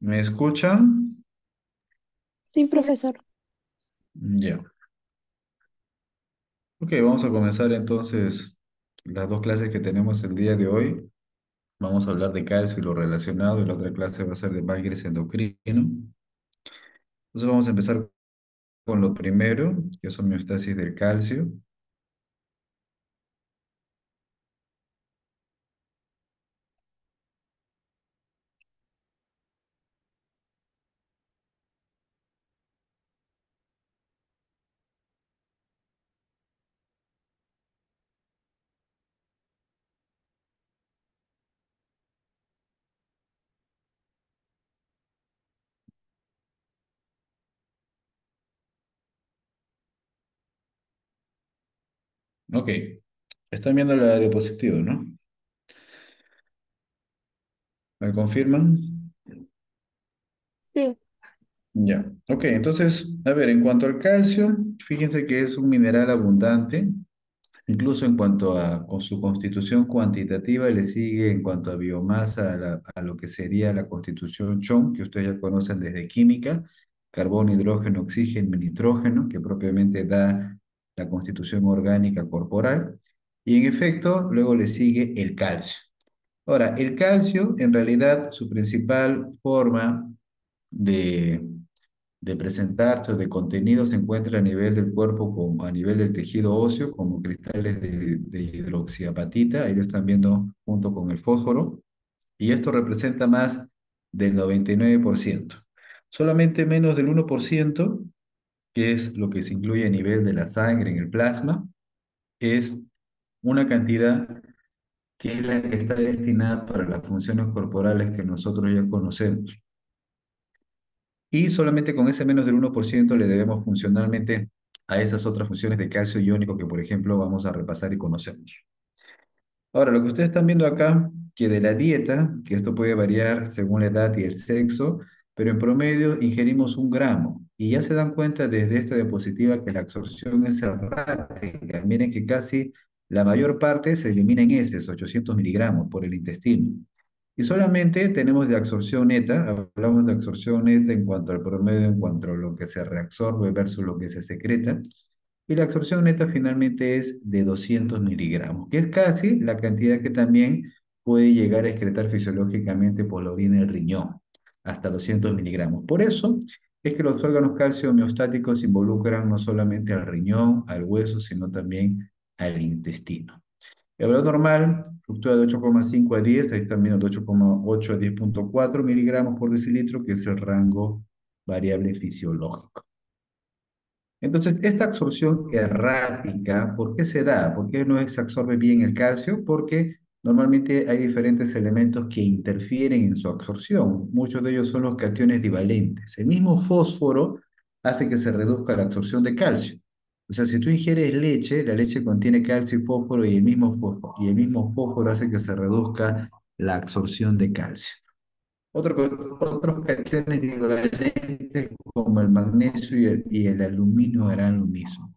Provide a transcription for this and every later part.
¿Me escuchan? Sí, profesor. Ya. Ok, vamos a comenzar entonces las dos clases que tenemos el día de hoy. Vamos a hablar de calcio y lo relacionado, y la otra clase va a ser de páncreas endocrino. Entonces vamos a empezar con lo primero, que es homeostasis del calcio. Ok, están viendo la diapositiva, ¿no? ¿Me confirman? Sí. Ya. Ok, entonces, a ver, en cuanto al calcio, fíjense que es un mineral abundante. Incluso en cuanto a con su constitución cuantitativa, le sigue en cuanto a biomasa a lo que sería la constitución Chon, que ustedes ya conocen desde química, carbono, hidrógeno, oxígeno, nitrógeno, que propiamente da la constitución orgánica corporal. Y en efecto, luego le sigue el calcio. Ahora, el calcio, en realidad, su principal forma de, de presentarse o de contenido se encuentra a nivel del cuerpo, como a nivel del tejido óseo, como cristales de hidroxiapatita, ahí lo están viendo junto con el fósforo, y esto representa más del 99%. Solamente menos del 1%, que es lo que se incluye a nivel de la sangre en el plasma, es una cantidad que es la que está destinada para las funciones corporales que nosotros ya conocemos. Y solamente con ese menos del 1% le debemos funcionalmente a esas otras funciones de calcio iónico que, por ejemplo, vamos a repasar y conocemos. Ahora, lo que ustedes están viendo acá, que de la dieta, que esto puede variar según la edad y el sexo, pero en promedio ingerimos 1 gramo. Y ya se dan cuenta desde esta diapositiva que la absorción es errática. Miren que casi la mayor parte se elimina en heces, 800 miligramos por el intestino. Y solamente tenemos de absorción neta, hablamos de absorción neta en cuanto al promedio, en cuanto a lo que se reabsorbe versus lo que se secreta. Y la absorción neta finalmente es de 200 miligramos, que es casi la cantidad que también puede llegar a excretar fisiológicamente por la orina el riñón, hasta 200 miligramos. Por eso es que los órganos calcio homeostáticos involucran no solamente al riñón, al hueso, sino también al intestino. El valor normal fluctúa de 8,5 a 10, ahí están viendo de 8,8 a 10,4 miligramos por decilitro, que es el rango variable fisiológico. Entonces, esta absorción errática, ¿por qué se da? ¿Por qué no se absorbe bien el calcio? Porque normalmente hay diferentes elementos que interfieren en su absorción. Muchos de ellos son los cationes divalentes. El mismo fósforo hace que se reduzca la absorción de calcio. O sea, si tú ingieres leche, la leche contiene calcio y fósforo y el mismo fósforo hace que se reduzca la absorción de calcio. Otros cationes divalentes como el magnesio y el aluminio harán lo mismo.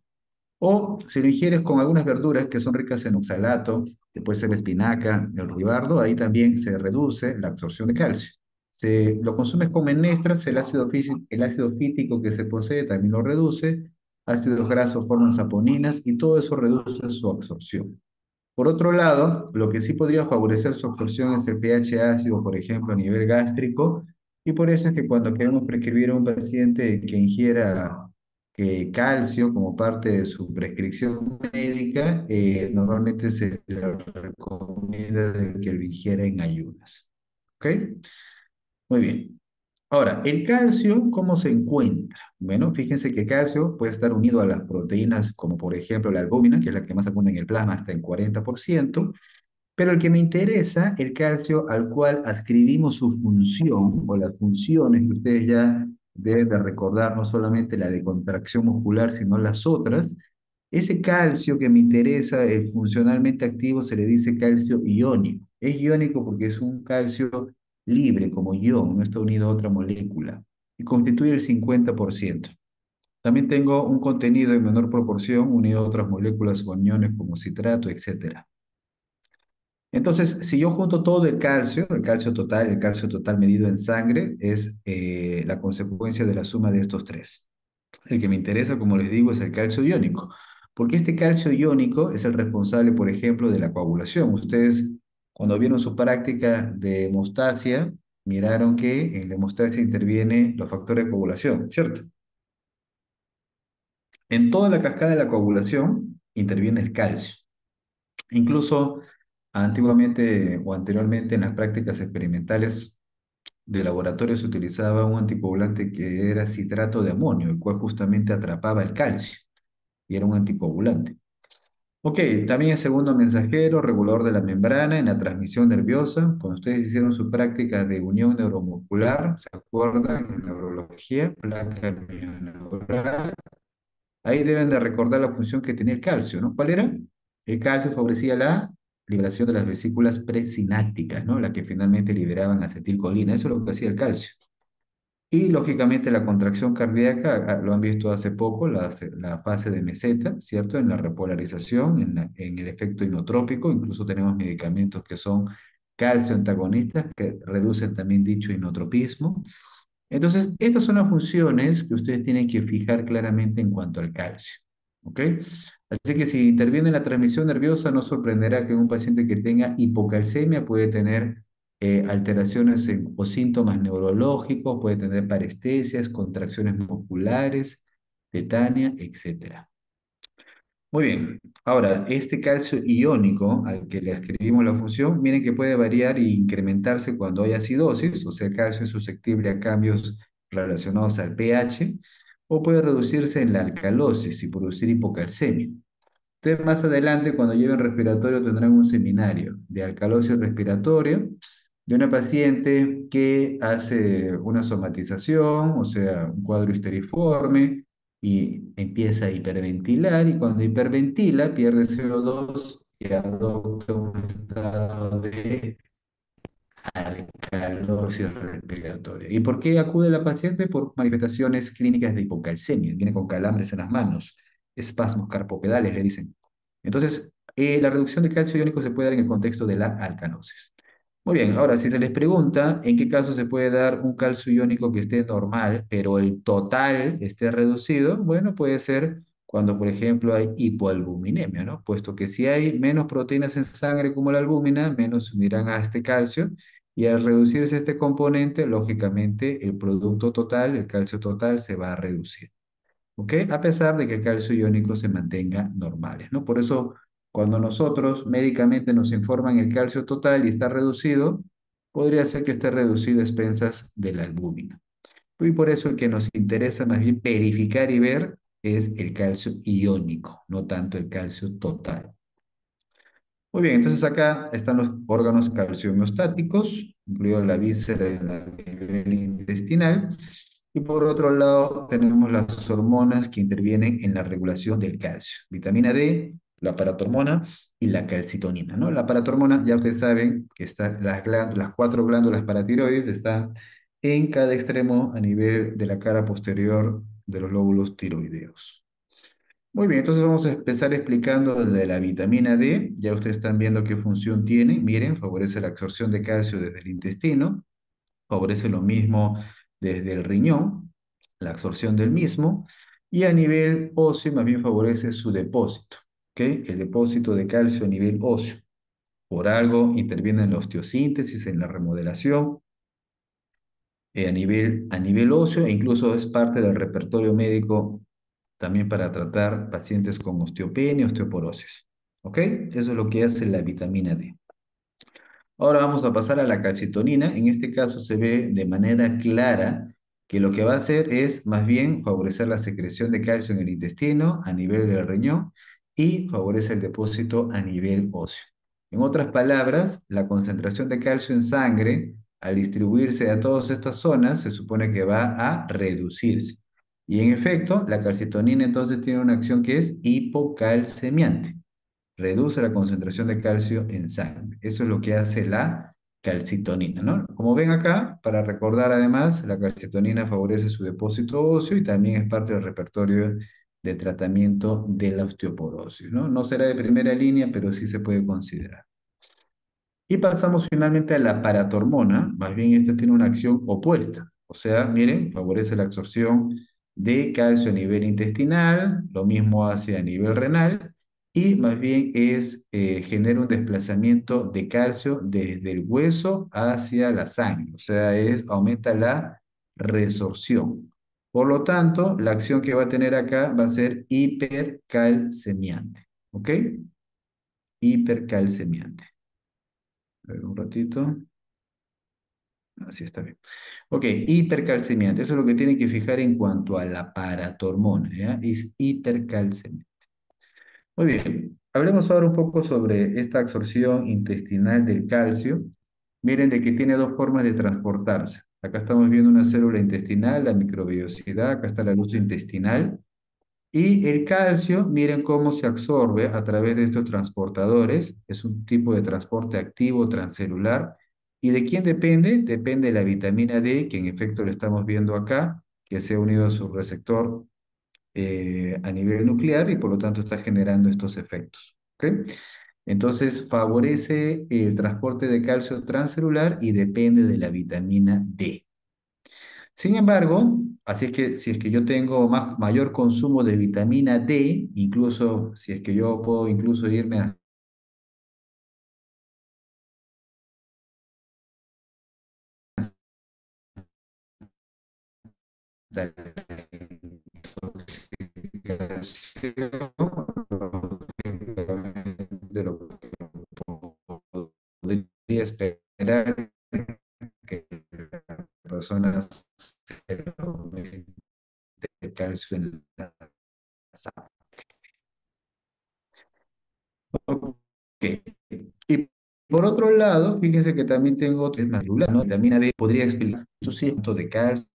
O si lo ingieres con algunas verduras que son ricas en oxalato, que puede ser la espinaca, el ruibarbo, ahí también se reduce la absorción de calcio. Si lo consumes con menestras, el ácido fítico que se posee también lo reduce, ácidos grasos forman saponinas y todo eso reduce su absorción. Por otro lado, lo que sí podría favorecer su absorción es el pH ácido, por ejemplo, a nivel gástrico, y por eso es que cuando queremos prescribir a un paciente que ingiera calcio como parte de su prescripción médica, normalmente se le recomienda de que lo ingiera en ayunas. ¿Ok? Muy bien. Ahora, el calcio, ¿cómo se encuentra? Bueno, fíjense que el calcio puede estar unido a las proteínas, como por ejemplo la albúmina, que es la que más abunda en el plasma, hasta en 40%, pero el que me interesa, el calcio al cual adscribimos su función, o las funciones que ustedes ya deben de recordar, no solamente la de contracción muscular, sino las otras, ese calcio que me interesa, el funcionalmente activo, se le dice calcio iónico. Es iónico porque es un calcio libre, como ion, no está unido a otra molécula, y constituye el 50%. También tengo un contenido en menor proporción unido a otras moléculas o aniones como citrato, etcétera. Entonces, si yo junto todo el calcio total medido en sangre es la consecuencia de la suma de estos tres. El que me interesa, como les digo, es el calcio iónico, porque este calcio iónico es el responsable, por ejemplo, de la coagulación. Ustedes, cuando vieron su práctica de hemostasia, miraron que en la hemostasia intervienen los factores de coagulación, ¿cierto? En toda la cascada de la coagulación interviene el calcio. Incluso antiguamente o anteriormente en las prácticas experimentales de laboratorio se utilizaba un anticoagulante que era citrato de amonio, el cual justamente atrapaba el calcio y era un anticoagulante. Ok, también es segundo mensajero, regulador de la membrana en la transmisión nerviosa. Cuando ustedes hicieron su práctica de unión neuromuscular, ¿se acuerdan? En neurología, placa neural. Ahí deben de recordar la función que tenía el calcio, ¿no? ¿Cuál era? El calcio favorecía la liberación de las vesículas presinápticas, ¿no? La que finalmente liberaban acetilcolina. Eso es lo que hacía el calcio. Y lógicamente la contracción cardíaca, lo han visto hace poco, la fase de meseta, ¿cierto? En la repolarización, en el efecto inotrópico, incluso tenemos medicamentos que son calcio antagonistas que reducen también dicho inotropismo. Entonces, estas son las funciones que ustedes tienen que fijar claramente en cuanto al calcio. ¿Ok? Así que si interviene la transmisión nerviosa, no sorprenderá que un paciente que tenga hipocalcemia puede tener alteraciones o síntomas neurológicos, puede tener parestesias, contracciones musculares, tetania, etcétera. Muy bien. Ahora, este calcio iónico al que le escribimos la función, miren que puede variar e incrementarse cuando hay acidosis, o sea, el calcio es susceptible a cambios relacionados al pH, o puede reducirse en la alcalosis y producir hipocalcemia. Ustedes más adelante, cuando lleven respiratorio, tendrán un seminario de alcalosis respiratoria de una paciente que hace una somatización, o sea, un cuadro histeriforme, y empieza a hiperventilar, y cuando hiperventila pierde CO2 y adopta un estado de alcalosis respiratoria. ¿Y por qué acude la paciente? Por manifestaciones clínicas de hipocalcemia. Viene con calambres en las manos, espasmos carpopedales, le dicen. Entonces, la reducción de calcio iónico se puede dar en el contexto de la alcanosis. Muy bien, ahora, si se les pregunta en qué caso se puede dar un calcio iónico que esté normal, pero el total esté reducido, bueno, puede ser cuando, por ejemplo, hay hipoalbuminemia, ¿no? Puesto que si hay menos proteínas en sangre como la albúmina, menos se unirán a este calcio, y al reducirse este componente, lógicamente el producto total, el calcio total, se va a reducir. ¿Ok? A pesar de que el calcio iónico se mantenga normales, ¿no? Por eso, cuando nosotros médicamente nos informan el calcio total y está reducido, podría ser que esté reducido a expensas de la albúmina. Y por eso el que nos interesa más bien verificar y ver es el calcio iónico, no tanto el calcio total. Muy bien, entonces acá están los órganos calcio-homeostáticos, incluido la víscera y a nivel intestinal. Y por otro lado, tenemos las hormonas que intervienen en la regulación del calcio. Vitamina D, la paratormona y la calcitonina, ¿no? La paratormona, ya ustedes saben que están las cuatro glándulas paratiroides están en cada extremo a nivel de la cara posterior de los lóbulos tiroideos. Muy bien, entonces vamos a empezar explicando de la vitamina D. Ya ustedes están viendo qué función tiene. Miren, favorece la absorción de calcio desde el intestino, favorece lo mismo desde el riñón, la absorción del mismo, y a nivel óseo más bien favorece su depósito, ¿ok? El depósito de calcio a nivel óseo. Por algo interviene en la osteosíntesis, en la remodelación, a nivel óseo, e incluso es parte del repertorio médico también para tratar pacientes con osteopenia, osteoporosis. ¿Ok? Eso es lo que hace la vitamina D. Ahora vamos a pasar a la calcitonina. En este caso se ve de manera clara que lo que va a hacer es más bien favorecer la secreción de calcio en el intestino a nivel del riñón y favorece el depósito a nivel óseo. En otras palabras, la concentración de calcio en sangre, al distribuirse a todas estas zonas, se supone que va a reducirse. Y en efecto, la calcitonina entonces tiene una acción que es hipocalcemiante, reduce la concentración de calcio en sangre. Eso es lo que hace la calcitonina, ¿no? Como ven acá, para recordar además, la calcitonina favorece su depósito óseo y también es parte del repertorio de tratamiento de la osteoporosis, ¿no? No será de primera línea, pero sí se puede considerar. Y pasamos finalmente a la paratormona, más bien esta tiene una acción opuesta. O sea, miren, favorece la absorción de calcio a nivel intestinal, lo mismo hace a nivel renal, y más bien genera un desplazamiento de calcio desde el hueso hacia la sangre. O sea, aumenta la resorción. Por lo tanto, la acción que va a tener acá va a ser hipercalcemiante. ¿Ok? Hipercalcemiante. A ver, un ratito. Así está bien. Ok, hipercalcemiante. Eso es lo que tienen que fijar en cuanto a la paratormona, ¿ya? Es hipercalcemiante. Muy bien. Hablemos ahora un poco sobre esta absorción intestinal del calcio. Miren de que tiene dos formas de transportarse. Acá estamos viendo una célula intestinal, la microbiosidad, acá está la luz intestinal. Y el calcio, miren cómo se absorbe a través de estos transportadores. Es un tipo de transporte activo transcelular. ¿Y de quién depende? Depende de la vitamina D, que en efecto le estamos viendo acá, que se ha unido a su receptor a nivel nuclear y por lo tanto está generando estos efectos. ¿Ok? Entonces favorece el transporte de calcio transcelular y depende de la vitamina D. Sin embargo, así es que si es que yo tengo mayor consumo de vitamina D, incluso si es que yo puedo incluso irme hasta la intoxicación, de lo que podría esperar que las personas se aumente el calcio en la sangre. Ok. Y por otro lado, fíjense que también tengo otra celular, ¿no? Vitamina D podría explicar su ciento de calcio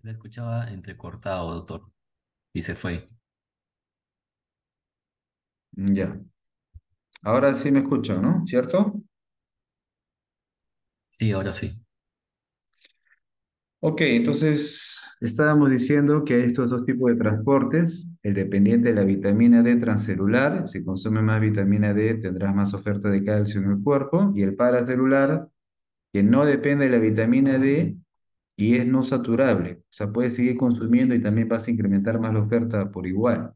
La escuchaba entrecortado, doctor, y se fue. ya. Ahora sí me escuchan, ¿no? ¿Cierto? Sí, ahora sí. Ok, entonces estábamos diciendo que hay estos dos tipos de transportes, el dependiente de la vitamina D transcelular, si consume más vitamina D tendrás más oferta de calcio en el cuerpo, y el paracelular, que no depende de la vitamina D y es no saturable, o sea, puedes seguir consumiendo y también vas a incrementar más la oferta por igual.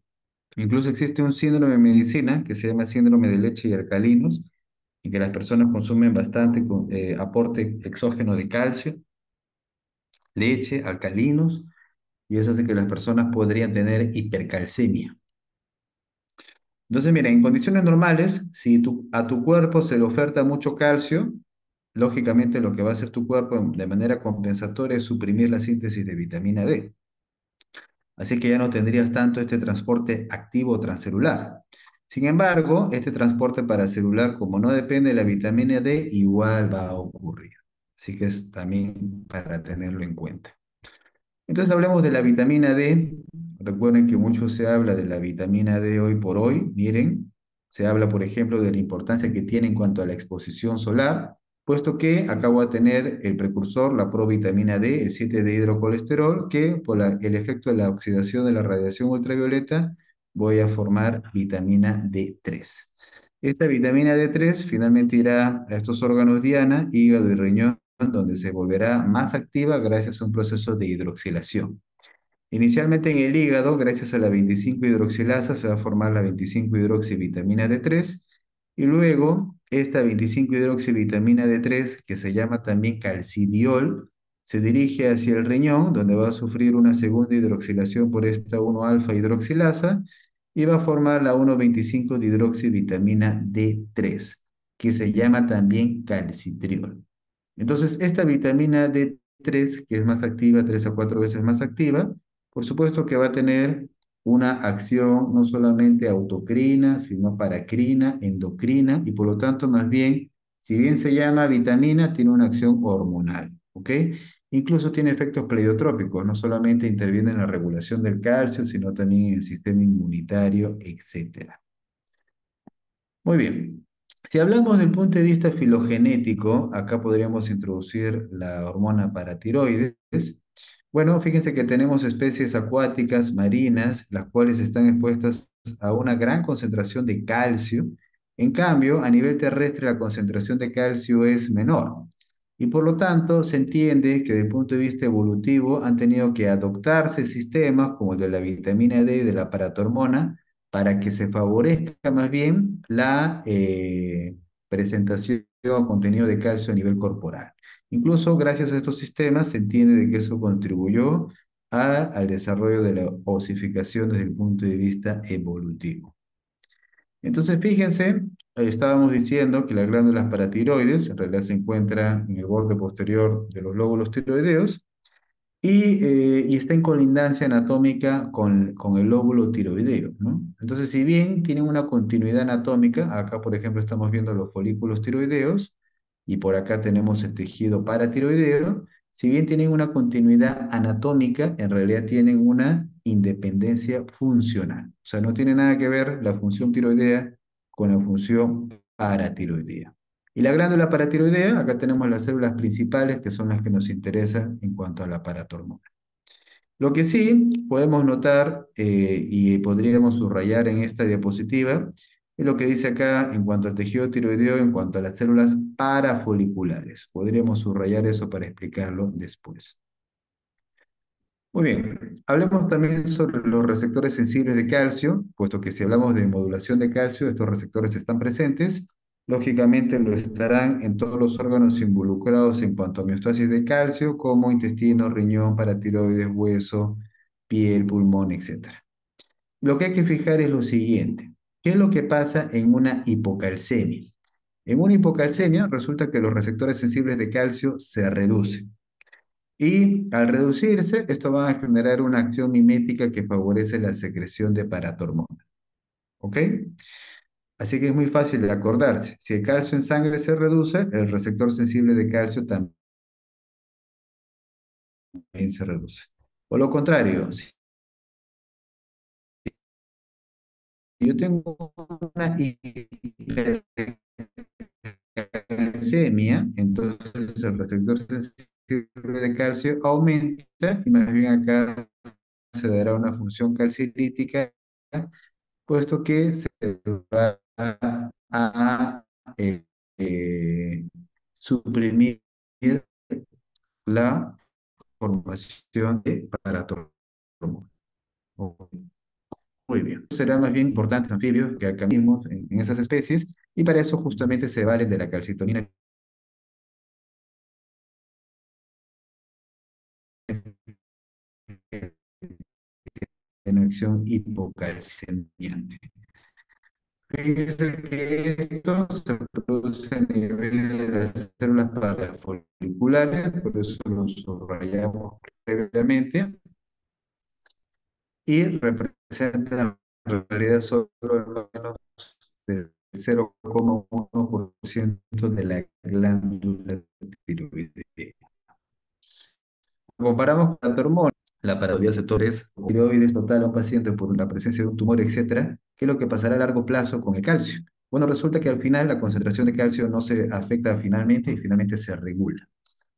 Incluso existe un síndrome en medicina que se llama síndrome de leche y alcalinos, en que las personas consumen bastante aporte exógeno de calcio, leche, alcalinos, y eso hace que las personas podrían tener hipercalcemia. Entonces, mira, en condiciones normales, si a tu cuerpo se le oferta mucho calcio, lógicamente lo que va a hacer tu cuerpo de manera compensatoria es suprimir la síntesis de vitamina D. Así que ya no tendrías tanto este transporte activo transcelular. Sin embargo, este transporte paracelular, como no depende de la vitamina D, igual va a ocurrir. Así que es también para tenerlo en cuenta. Entonces hablemos de la vitamina D. Recuerden que mucho se habla de la vitamina D hoy por hoy. Miren, se habla, por ejemplo, de la importancia que tiene en cuanto a la exposición solar, puesto que acabo de tener el precursor, la provitamina D, el 7 de hidrocolesterol, que por el efecto de la oxidación de la radiación ultravioleta voy a formar vitamina D3. Esta vitamina D3 finalmente irá a estos órganos diana, hígado y riñón, donde se volverá más activa gracias a un proceso de hidroxilación. Inicialmente en el hígado, gracias a la 25 hidroxilasa, se va a formar la 25 hidroxivitamina D3 y luego esta 25 hidroxivitamina D3, que se llama también calcidiol, se dirige hacia el riñón, donde va a sufrir una segunda hidroxilación por esta 1-alfa hidroxilasa y va a formar la 1,25 dihidroxivitamina D3, que se llama también calcitriol. Entonces, esta vitamina D3, que es más activa, 3 a 4 veces más activa, por supuesto que va a tener una acción no solamente autocrina, sino paracrina, endocrina, y por lo tanto, más bien, si bien se llama vitamina, tiene una acción hormonal, ¿ok? Incluso tiene efectos pleiotrópicos, no solamente interviene en la regulación del calcio, sino también en el sistema inmunitario, etcétera. Muy bien. Si hablamos del punto de vista filogenético, acá podríamos introducir la hormona paratiroides. Bueno, fíjense que tenemos especies acuáticas, marinas, las cuales están expuestas a una gran concentración de calcio. En cambio, a nivel terrestre la concentración de calcio es menor. Y por lo tanto, se entiende que desde el punto de vista evolutivo han tenido que adoptarse sistemas como el de la vitamina D y de la paratormona para que se favorezca más bien la presentación o contenido de calcio a nivel corporal. Incluso gracias a estos sistemas se entiende de que eso contribuyó al desarrollo de la osificación desde el punto de vista evolutivo. Entonces, fíjense, estábamos diciendo que las glándulas paratiroides en realidad se encuentran en el borde posterior de los lóbulos tiroideos y está en colindancia anatómica con el lóbulo tiroideo, ¿no? Entonces, si bien tienen una continuidad anatómica, acá por ejemplo estamos viendo los folículos tiroideos y por acá tenemos el tejido paratiroideo, si bien tienen una continuidad anatómica, en realidad tienen una independencia funcional. O sea, no tiene nada que ver la función tiroidea con la función paratiroidea. Y la glándula paratiroidea, acá tenemos las células principales que son las que nos interesan en cuanto a la paratormona. Lo que sí podemos notar y podríamos subrayar en esta diapositiva es lo que dice acá en cuanto al tejido tiroideo, en cuanto a las células parafoliculares. Podríamos subrayar eso para explicarlo después. Muy bien, hablemos también sobre los receptores sensibles de calcio, puesto que si hablamos de modulación de calcio, estos receptores están presentes. Lógicamente lo estarán en todos los órganos involucrados en cuanto a homeostasis de calcio, como intestino, riñón, paratiroides, hueso, piel, pulmón, etcétera. Lo que hay que fijar es lo siguiente. ¿Qué es lo que pasa en una hipocalcemia? En una hipocalcemia resulta que los receptores sensibles de calcio se reducen. Y al reducirse, esto va a generar una acción mimética que favorece la secreción de paratormona. ¿Ok? Así que es muy fácil de acordarse. Si el calcio en sangre se reduce, el receptor sensible de calcio también se reduce. Por lo contrario, si yo tengo una hipercalcemia, entonces el receptor sensible de calcio aumenta y más bien acá se dará una función calcilítica puesto que se va a eh, suprimir la formación de paratormona. Muy bien. Serán más bien importantes anfibios que acá mismo en esas especies y para eso justamente se valen de la calcitonina en acción hipocalcemiante. Fíjense que esto se produce a nivel de las células parafoliculares, por eso lo subrayamos previamente, y representan en realidad solo menos de 0,1% de la glándula tiroidea. Comparamos con la parodiaceptores, tiroides total a un paciente por la presencia de un tumor, etcétera, ¿qué es lo que pasará a largo plazo con el calcio? Bueno, resulta que al final la concentración de calcio no se afecta finalmente y finalmente se regula.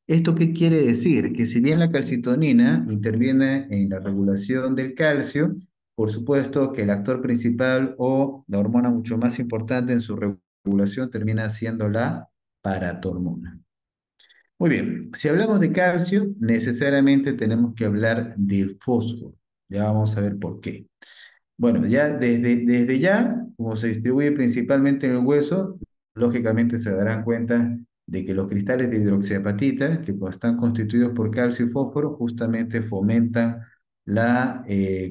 ¿Esto qué quiere decir? Que si bien la calcitonina interviene en la regulación del calcio, por supuesto que el actor principal o la hormona mucho más importante en su regulación termina siendo la paratormona. Muy bien, si hablamos de calcio, necesariamente tenemos que hablar de fósforo. Ya vamos a ver por qué. Bueno, ya desde ya, como se distribuye principalmente en el hueso, lógicamente se darán cuenta de que los cristales de hidroxiapatita, que pues, están constituidos por calcio y fósforo, justamente fomentan la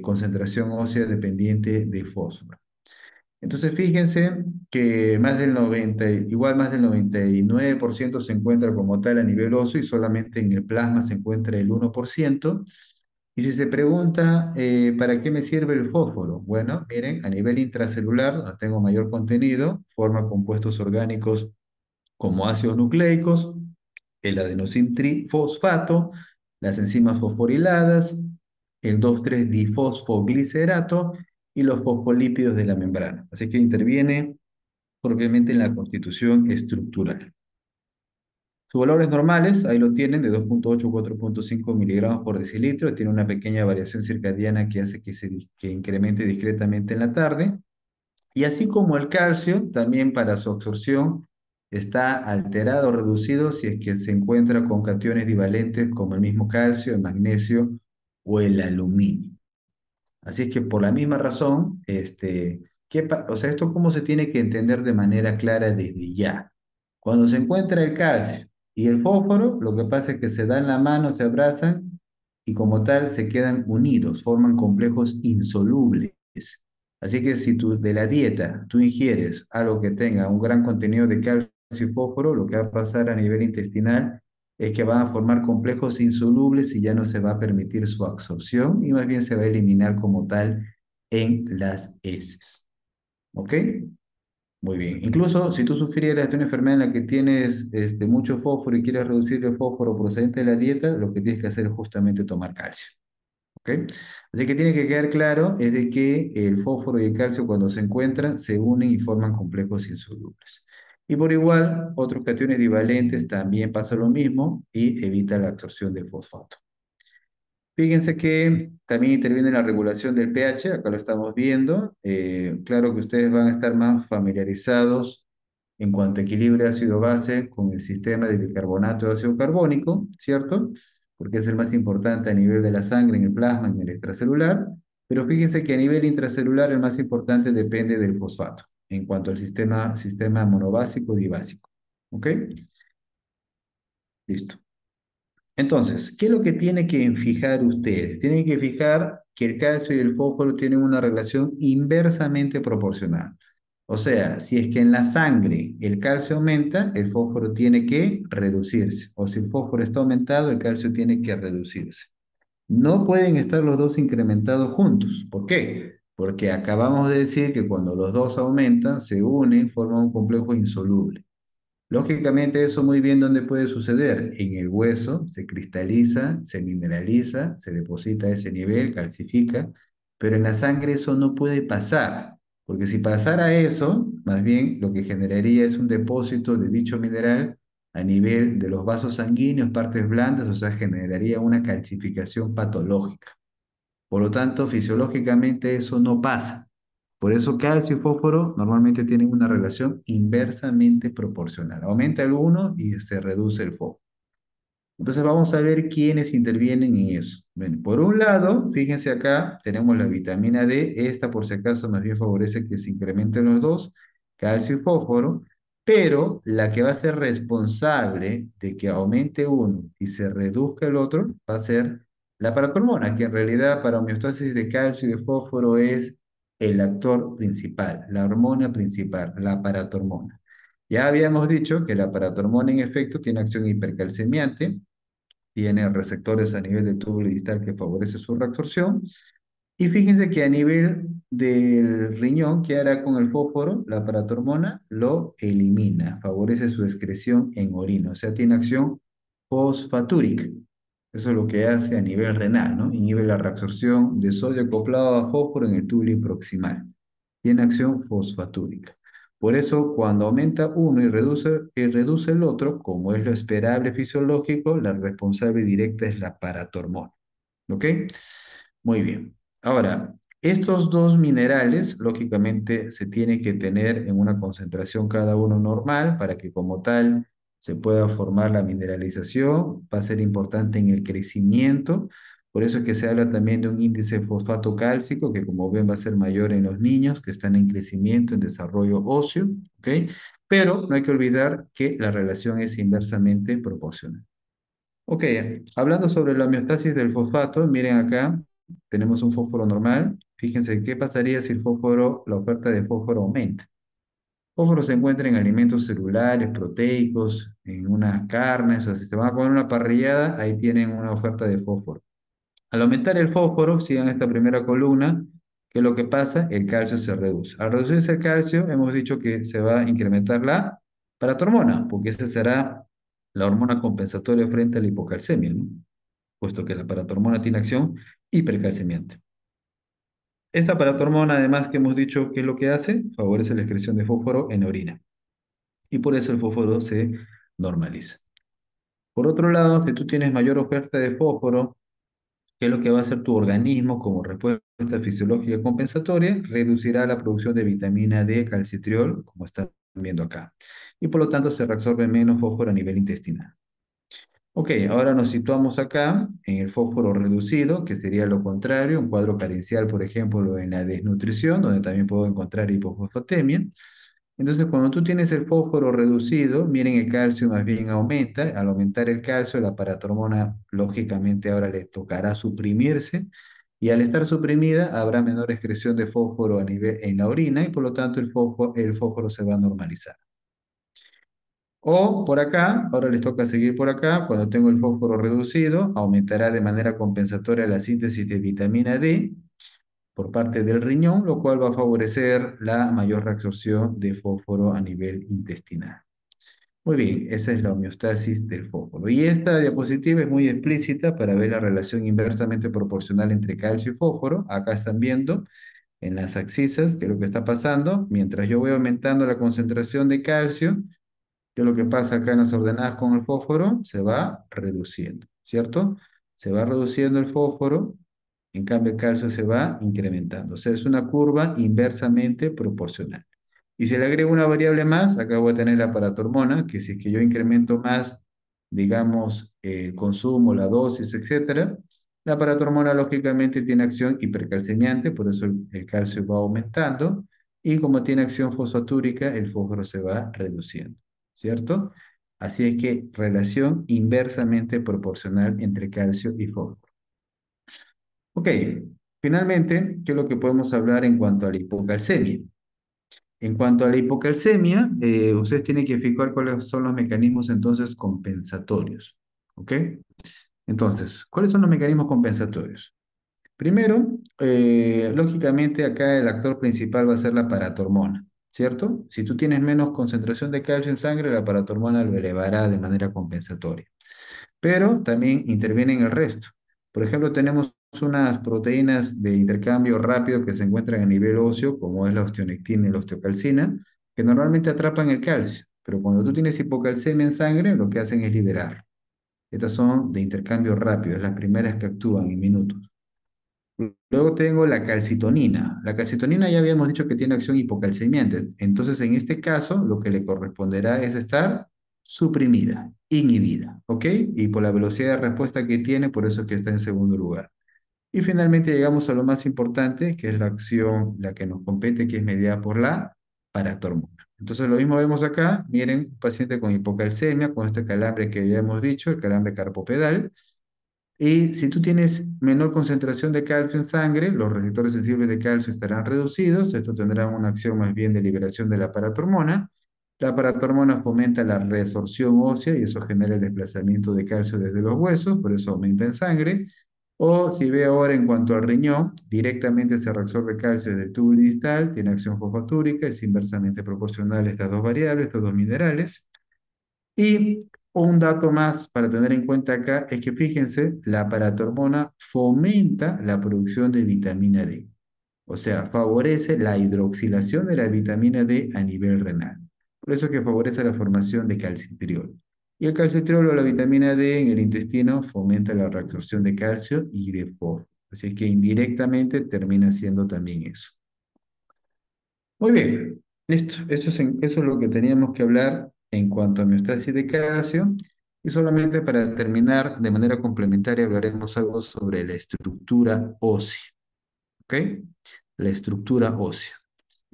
concentración ósea dependiente de fósforo. Entonces, fíjense que igual más del 99% se encuentra como tal a nivel óseo y solamente en el plasma se encuentra el 1%. Y si se pregunta, ¿para qué me sirve el fósforo? Bueno, miren, a nivel intracelular, donde tengo mayor contenido, forma compuestos orgánicos como ácidos nucleicos, el adenosín trifosfato, las enzimas fosforiladas, el 2,3-difosfoglicerato y los fosfolípidos de la membrana. Así que interviene propiamente en la constitución estructural. Sus valores normales, ahí lo tienen, de 2,8 a 4,5 miligramos por decilitro. Tiene una pequeña variación circadiana que hace que incremente discretamente en la tarde. Y así como el calcio, también para su absorción está alterado o reducido si es que se encuentra con cationes divalentes como el mismo calcio, el magnesio o el aluminio. Así es que por la misma razón, o sea, esto cómo se tiene que entender de manera clara desde ya. Cuando se encuentra el calcio y el fósforo, lo que pasa es que se dan la mano, se abrazan y como tal se quedan unidos, forman complejos insolubles. Así que si tú de la dieta tú ingieres algo que tenga un gran contenido de calcio y fósforo, lo que va a pasar a nivel intestinal es que van a formar complejos insolubles y ya no se va a permitir su absorción y más bien se va a eliminar como tal en las heces. ¿Ok? Muy bien. Incluso si tú sufrieras de una enfermedad en la que tienes mucho fósforo y quieres reducir el fósforo procedente de la dieta, lo que tienes que hacer es justamente tomar calcio. ¿Ok? Así que tiene que quedar claro es de que el fósforo y el calcio cuando se encuentran se unen y forman complejos insolubles. Y por igual, otros cationes divalentes también pasa lo mismo y evita la absorción de fosfato. Fíjense que también interviene la regulación del pH, acá lo estamos viendo. Claro que ustedes van a estar más familiarizados en cuanto a equilibrio ácido-base con el sistema de bicarbonato de ácido carbónico, ¿cierto? Porque es el más importante a nivel de la sangre, en el plasma, en el extracelular. Pero fíjense que a nivel intracelular el más importante depende del fosfato, en cuanto al sistema monobásico dibásico. ¿Ok? Listo. Entonces, ¿qué es lo que tienen que fijar ustedes? Tienen que fijar que el calcio y el fósforo tienen una relación inversamente proporcional. O sea, si es que en la sangre el calcio aumenta, el fósforo tiene que reducirse. O si el fósforo está aumentado, el calcio tiene que reducirse. No pueden estar los dos incrementados juntos. ¿Por qué? Porque acabamos de decir que cuando los dos aumentan, se unen, forman un complejo insoluble. Lógicamente, eso muy bien dónde puede suceder. En el hueso se cristaliza, se mineraliza, se deposita a ese nivel, calcifica, pero en la sangre eso no puede pasar, porque si pasara eso, más bien lo que generaría es un depósito de dicho mineral a nivel de los vasos sanguíneos, partes blandas, o sea, generaría una calcificación patológica. Por lo tanto, fisiológicamente eso no pasa. Por eso calcio y fósforo normalmente tienen una relación inversamente proporcional. Aumenta el uno y se reduce el fósforo. Entonces vamos a ver quiénes intervienen en eso. Bueno, por un lado, fíjense acá, tenemos la vitamina D. Esta por si acaso más bien favorece que se incrementen los dos, calcio y fósforo, pero la que va a ser responsable de que aumente uno y se reduzca el otro va a ser la paratormona, que en realidad para homeostasis de calcio y de fósforo es el actor principal, la hormona principal, la paratormona. Ya habíamos dicho que la paratormona en efecto tiene acción hipercalcemiante, tiene receptores a nivel del túbulo distal que favorece su reabsorción. Y fíjense que a nivel del riñón, ¿qué hará con el fósforo? La paratormona lo elimina, favorece su excreción en orina, o sea, tiene acción fosfatúrica. Eso es lo que hace a nivel renal, ¿no? Inhibe la reabsorción de sodio acoplado a fósforo en el túbulo proximal. Tiene acción fosfatúrica. Por eso, cuando aumenta uno y reduce el otro, como es lo esperable fisiológico, la responsable directa es la paratormona. ¿Ok? Muy bien. Ahora, estos dos minerales, lógicamente, se tienen que tener en una concentración cada uno normal para que como tal se pueda formar la mineralización. Va a ser importante en el crecimiento. Por eso es que se habla también de un índice fosfato cálcico, que como ven va a ser mayor en los niños que están en crecimiento, en desarrollo óseo. ¿Ok? Pero no hay que olvidar que la relación es inversamente proporcional. Ok, hablando sobre la homeostasis del fosfato, miren acá, tenemos un fósforo normal. Fíjense qué pasaría si la oferta de fósforo aumenta. Fósforo se encuentra en alimentos celulares, proteicos, en unas carnes, o si se van a comer una parrillada, ahí tienen una oferta de fósforo. Al aumentar el fósforo, sigan esta primera columna, ¿qué es lo que pasa? El calcio se reduce. Al reducirse el calcio, hemos dicho que se va a incrementar la paratormona, porque esa será la hormona compensatoria frente a la hipocalcemia, ¿no? Puesto que la paratormona tiene acción hipercalcemiante. Esta paratormona, además que hemos dicho que es lo que hace, favorece la excreción de fósforo en la orina. Y por eso el fósforo se normaliza. Por otro lado, si tú tienes mayor oferta de fósforo, ¿qué es lo que va a hacer tu organismo como respuesta fisiológica compensatoria? Reducirá la producción de vitamina D, calcitriol, como están viendo acá. Y por lo tanto se reabsorbe menos fósforo a nivel intestinal. Ok, ahora nos situamos acá en el fósforo reducido, que sería lo contrario, un cuadro carencial, por ejemplo, en la desnutrición, donde también puedo encontrar hipofosfatemia. Entonces, cuando tú tienes el fósforo reducido, miren, el calcio más bien aumenta. Al aumentar el calcio, la paratormona, lógicamente, ahora le tocará suprimirse. Y al estar suprimida, habrá menor excreción de fósforo a nivel en la orina y por lo tanto el fósforo se va a normalizar. O por acá, ahora les toca seguir por acá, cuando tengo el fósforo reducido, aumentará de manera compensatoria la síntesis de vitamina D por parte del riñón, lo cual va a favorecer la mayor reabsorción de fósforo a nivel intestinal. Muy bien, esa es la homeostasis del fósforo. Y esta diapositiva es muy explícita para ver la relación inversamente proporcional entre calcio y fósforo. Acá están viendo en las abscisas qué es lo que está pasando. Mientras yo voy aumentando la concentración de calcio, yo lo que pasa acá en las ordenadas con el fósforo se va reduciendo, ¿cierto? Se va reduciendo el fósforo, en cambio el calcio se va incrementando. O sea, es una curva inversamente proporcional. Y si le agrego una variable más, acá voy a tener la paratormona, que si es que yo incremento más, digamos, el consumo, la dosis, etcétera, la paratormona lógicamente tiene acción hipercalcemiante, por eso el calcio va aumentando, y como tiene acción fosfatúrica, el fósforo se va reduciendo. ¿Cierto? Así es que relación inversamente proporcional entre calcio y fósforo. Ok, finalmente, ¿qué es lo que podemos hablar en cuanto a la hipocalcemia? En cuanto a la hipocalcemia, ustedes tienen que fijar cuáles son los mecanismos entonces compensatorios. ¿Ok? Entonces, ¿cuáles son los mecanismos compensatorios? Primero, lógicamente acá el actor principal va a ser la paratormona, ¿cierto? Si tú tienes menos concentración de calcio en sangre, la paratormona lo elevará de manera compensatoria. Pero también interviene en el resto. Por ejemplo, tenemos unas proteínas de intercambio rápido que se encuentran a nivel óseo, como es la osteonectina y la osteocalcina, que normalmente atrapan el calcio. Pero cuando tú tienes hipocalcemia en sangre, lo que hacen es liberar. Estas son de intercambio rápido, es las primeras que actúan en minutos. Luego tengo la calcitonina. La calcitonina ya habíamos dicho que tiene acción hipocalcemiante. Entonces, en este caso, lo que le corresponderá es estar suprimida, inhibida, ¿ok? Y por la velocidad de respuesta que tiene, por eso es que está en segundo lugar. Y finalmente llegamos a lo más importante, que es la acción, la que nos compete, que es mediada por la paratormona. Entonces, lo mismo vemos acá. Miren, un paciente con hipocalcemia, con este calambre que ya hemos dicho, el calambre carpopedal. Y si tú tienes menor concentración de calcio en sangre, los receptores sensibles de calcio estarán reducidos. Esto tendrá una acción más bien de liberación de la paratormona. La paratormona fomenta la resorción ósea y eso genera el desplazamiento de calcio desde los huesos, por eso aumenta en sangre. O si ve ahora en cuanto al riñón, directamente se reabsorbe calcio desde el tubo distal, tiene acción fosfatúrica, es inversamente proporcional a estas dos variables, estos dos minerales. Y un dato más para tener en cuenta acá es que fíjense, la paratormona fomenta la producción de vitamina D. O sea, favorece la hidroxilación de la vitamina D a nivel renal. Por eso es que favorece la formación de calcitriol. Y el calcitriol o la vitamina D en el intestino fomenta la reabsorción de calcio y de fósforo. Así que indirectamente termina siendo también eso. Muy bien, listo. Eso es lo que teníamos que hablar en cuanto a homeostasis de calcio. Y solamente para terminar, de manera complementaria, hablaremos algo sobre la estructura ósea. ¿Ok? La estructura ósea.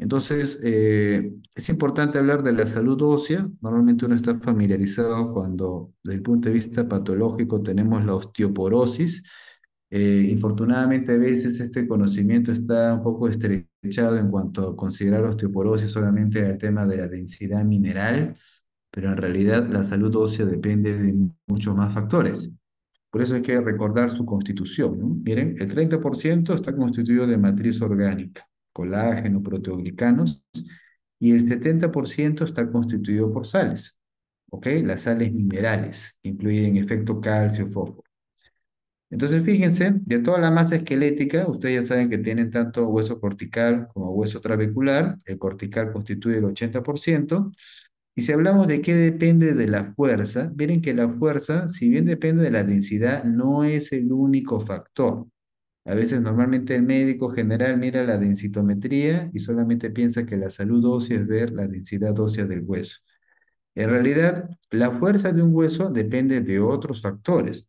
Entonces, es importante hablar de la salud ósea. Normalmente uno está familiarizado cuando, desde el punto de vista patológico, tenemos la osteoporosis. Infortunadamente, a veces este conocimiento está un poco estrechado en cuanto a considerar osteoporosis solamente al tema de la densidad mineral, pero en realidad la salud ósea depende de muchos más factores. Por eso hay que recordar su constitución, ¿no? Miren, el 30% está constituido de matriz orgánica, colágeno, proteoglicanos, y el 70% está constituido por sales, ¿ok? Las sales minerales, que incluyen efecto calcio, fósforo. Entonces, fíjense, de toda la masa esquelética, ustedes ya saben que tienen tanto hueso cortical como hueso trabecular. El cortical constituye el 80%. Y si hablamos de qué depende de la fuerza, miren que la fuerza, si bien depende de la densidad, no es el único factor. A veces normalmente el médico general mira la densitometría y solamente piensa que la salud ósea es ver la densidad ósea del hueso. En realidad, la fuerza de un hueso depende de otros factores.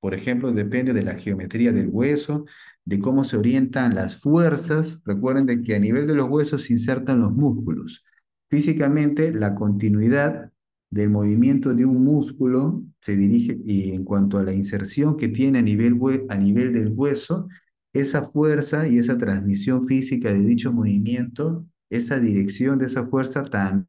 Por ejemplo, depende de la geometría del hueso, de cómo se orientan las fuerzas. Recuerden de que a nivel de los huesos se insertan los músculos. Físicamente, la continuidad del movimiento de un músculo se dirige, y en cuanto a la inserción que tiene a nivel del hueso, esa fuerza y esa transmisión física de dicho movimiento, esa dirección de esa fuerza también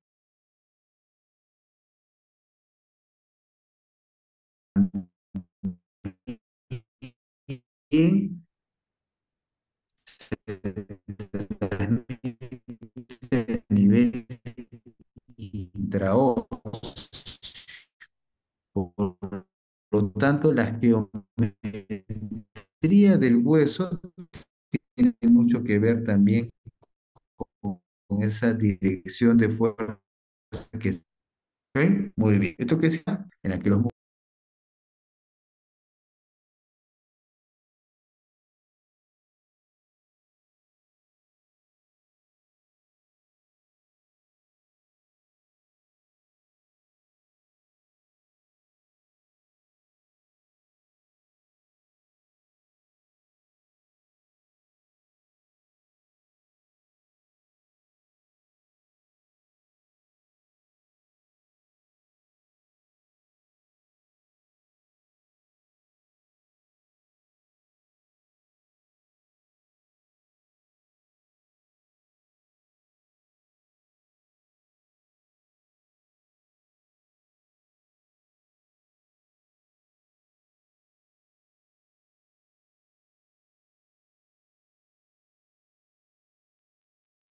a nivel intraóseo. Por lo tanto, la geometría del hueso tiene mucho que ver también con esa dirección de fuerza que ¿ok? Muy bien. ¿Esto qué significa? En la que los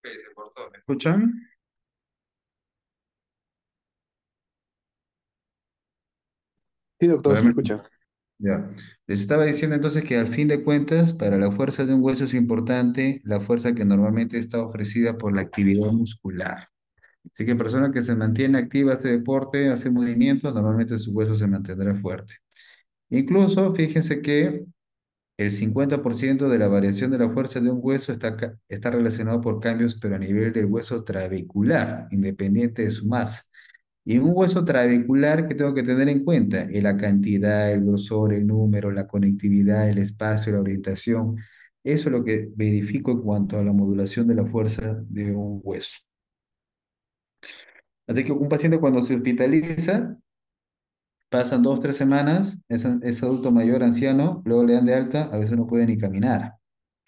Ok, se cortó. ¿Me escuchan? Sí, doctor, se Nuevamente. escucha. Ya. Les estaba diciendo entonces que al fin de cuentas, para la fuerza de un hueso es importante la fuerza que normalmente está ofrecida por la actividad muscular. Así que persona que se mantiene activa, hace deporte, hace movimientos, normalmente su hueso se mantendrá fuerte. Incluso, fíjense que el 50% de la variación de la fuerza de un hueso está relacionado por cambios, pero a nivel del hueso trabecular, independiente de su masa. Y en un hueso trabecular, ¿qué tengo que tener en cuenta? La cantidad, el grosor, el número, la conectividad, el espacio, la orientación. Eso es lo que verifico en cuanto a la modulación de la fuerza de un hueso. Así que un paciente cuando se hospitaliza, pasan 2, 3 semanas, es adulto mayor, anciano, luego le dan de alta, a veces no puede ni caminar.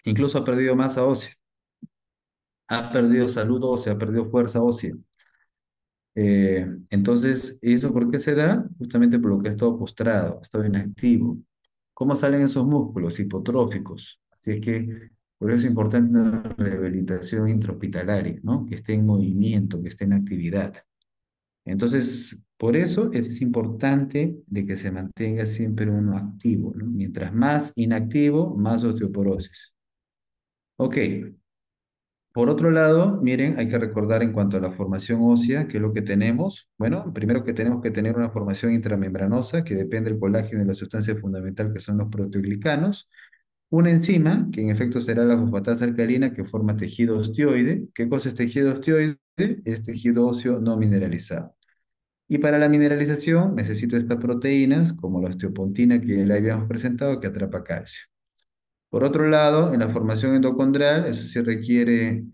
Incluso ha perdido masa ósea, ha perdido salud ósea, ha perdido fuerza ósea. Entonces, ¿y eso por qué se da? Justamente por lo que ha estado postrado, ha estado inactivo. ¿Cómo salen esos músculos? Hipotróficos. Así es que por eso es importante una rehabilitación intrahospitalaria, ¿no? Que esté en movimiento, que esté en actividad. Entonces, por eso es importante de que se mantenga siempre uno activo, ¿no? Mientras más inactivo, más osteoporosis. Ok, por otro lado, miren, hay que recordar en cuanto a la formación ósea, ¿qué es lo que tenemos? Bueno, primero que tenemos que tener una formación intramembranosa que depende del colágeno y de la sustancia fundamental que son los proteoglicanos. Una enzima, que en efecto será la fosfatasa alcalina que forma tejido osteoide. ¿Qué cosa es tejido osteoide? Es tejido óseo no mineralizado. Y para la mineralización necesito estas proteínas, como la osteopontina que ya habíamos presentado, que atrapa calcio. Por otro lado, en la formación endocondral, eso sí requiere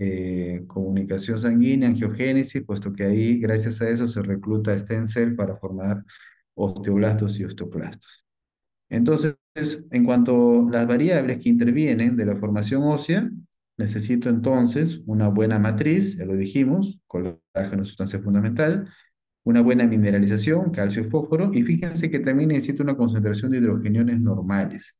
comunicación sanguínea, angiogénesis, puesto que ahí, gracias a eso, se recluta stem cell para formar osteoblastos y osteoclastos. Entonces, en cuanto a las variables que intervienen de la formación ósea, necesito entonces una buena matriz, ya lo dijimos, colágeno, sustancia fundamental, una buena mineralización, calcio, fósforo, y fíjense que también necesito una concentración de hidrogeniones normales.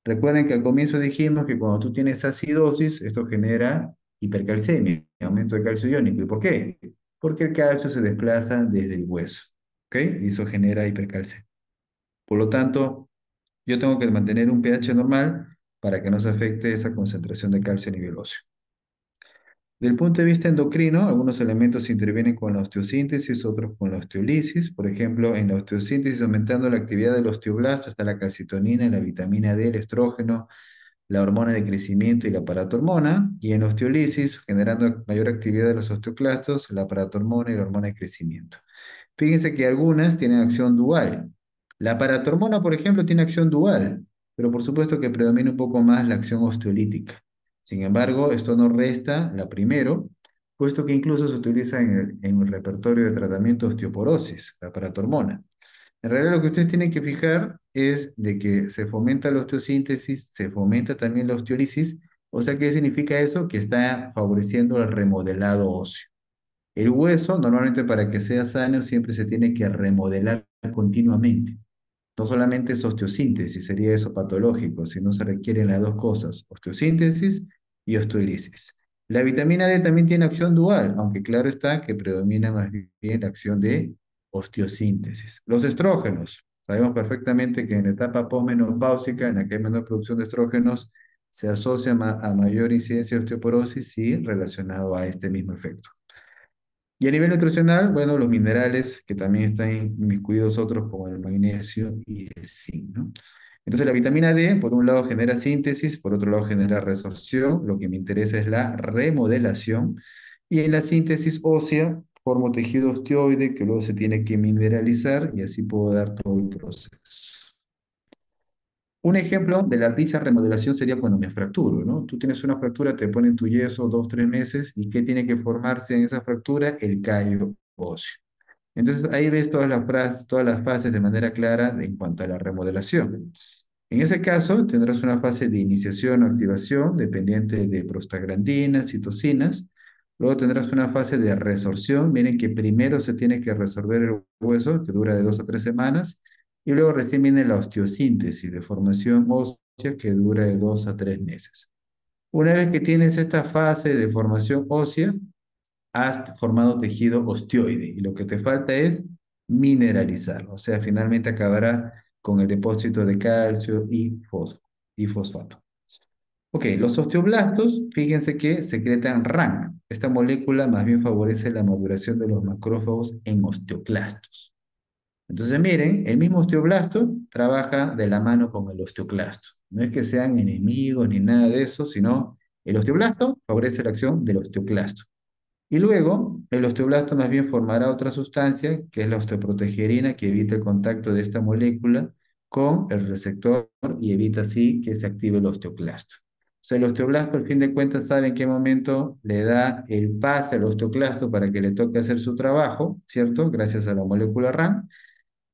Recuerden que al comienzo dijimos que cuando tú tienes acidosis, esto genera hipercalcemia, aumento de calcio iónico. ¿Y por qué? Porque el calcio se desplaza desde el hueso, ¿ok? Y eso genera hipercalcemia. Por lo tanto, yo tengo que mantener un pH normal para que no se afecte esa concentración de calcio a nivel óseo. Desde el punto de vista endocrino, algunos elementos intervienen con la osteosíntesis, otros con la osteolisis. Por ejemplo, en la osteosíntesis, aumentando la actividad del osteoblasto, está la calcitonina, la vitamina D, el estrógeno, la hormona de crecimiento y la paratormona. Y en la osteolisis, generando mayor actividad de los osteoclastos, la paratormona y la hormona de crecimiento. Fíjense que algunas tienen acción dual. La paratormona, por ejemplo, tiene acción dual, pero por supuesto que predomina un poco más la acción osteolítica. Sin embargo, esto no resta la primero, puesto que incluso se utiliza en el repertorio de tratamiento de osteoporosis, la paratormona. En realidad lo que ustedes tienen que fijar es de que se fomenta la osteosíntesis, se fomenta también la osteólisis, o sea, ¿qué significa eso? Que está favoreciendo el remodelado óseo. El hueso, normalmente para que sea sano, siempre se tiene que remodelar continuamente. No solamente es osteosíntesis, sería eso patológico, sino se requieren las dos cosas, osteosíntesis y osteolisis. La vitamina D también tiene acción dual, aunque claro está que predomina más bien la acción de osteosíntesis. Los estrógenos, sabemos perfectamente que en la etapa posmenopáusica, en la que hay menor producción de estrógenos, se asocia a mayor incidencia de osteoporosis y relacionado a este mismo efecto. Y a nivel nutricional, bueno, los minerales que también están inmiscuidos otros como el magnesio y el zinc, ¿no? Entonces la vitamina D, por un lado, genera síntesis, por otro lado, genera resorción. Lo que me interesa es la remodelación. Y en la síntesis ósea, formo tejido osteoide que luego se tiene que mineralizar y así puedo dar todo el proceso. Un ejemplo de la dicha remodelación sería cuando me fracturo, ¿no? Tú tienes una fractura, te ponen tu yeso 2, 3 meses, ¿y qué tiene que formarse en esa fractura? El callo óseo. Entonces ahí ves todas las fases de manera clara en cuanto a la remodelación. En ese caso, tendrás una fase de iniciación o activación dependiente de prostaglandinas, citocinas. Luego tendrás una fase de resorción. Miren que primero se tiene que resorber el hueso, que dura de 2 a 3 semanas. Y luego recién viene la osteosíntesis de formación ósea, que dura de 2 a 3 meses. Una vez que tienes esta fase de formación ósea, has formado tejido osteoide y lo que te falta es mineralizarlo. O sea, finalmente acabará con el depósito de calcio y fosfato. Ok, los osteoblastos, fíjense que secretan RAN. Esta molécula más bien favorece la maduración de los macrófagos en osteoclastos. Entonces, miren, el mismo osteoblasto trabaja de la mano con el osteoclasto. No es que sean enemigos ni nada de eso, sino el osteoblasto favorece la acción del osteoclasto. Y luego, el osteoblasto más bien formará otra sustancia, que es la osteoprotegerina, que evita el contacto de esta molécula con el receptor y evita así que se active el osteoclasto. O sea, el osteoblasto, al fin de cuentas, sabe en qué momento le da el pase al osteoclasto para que le toque hacer su trabajo, ¿cierto? Gracias a la molécula RAM.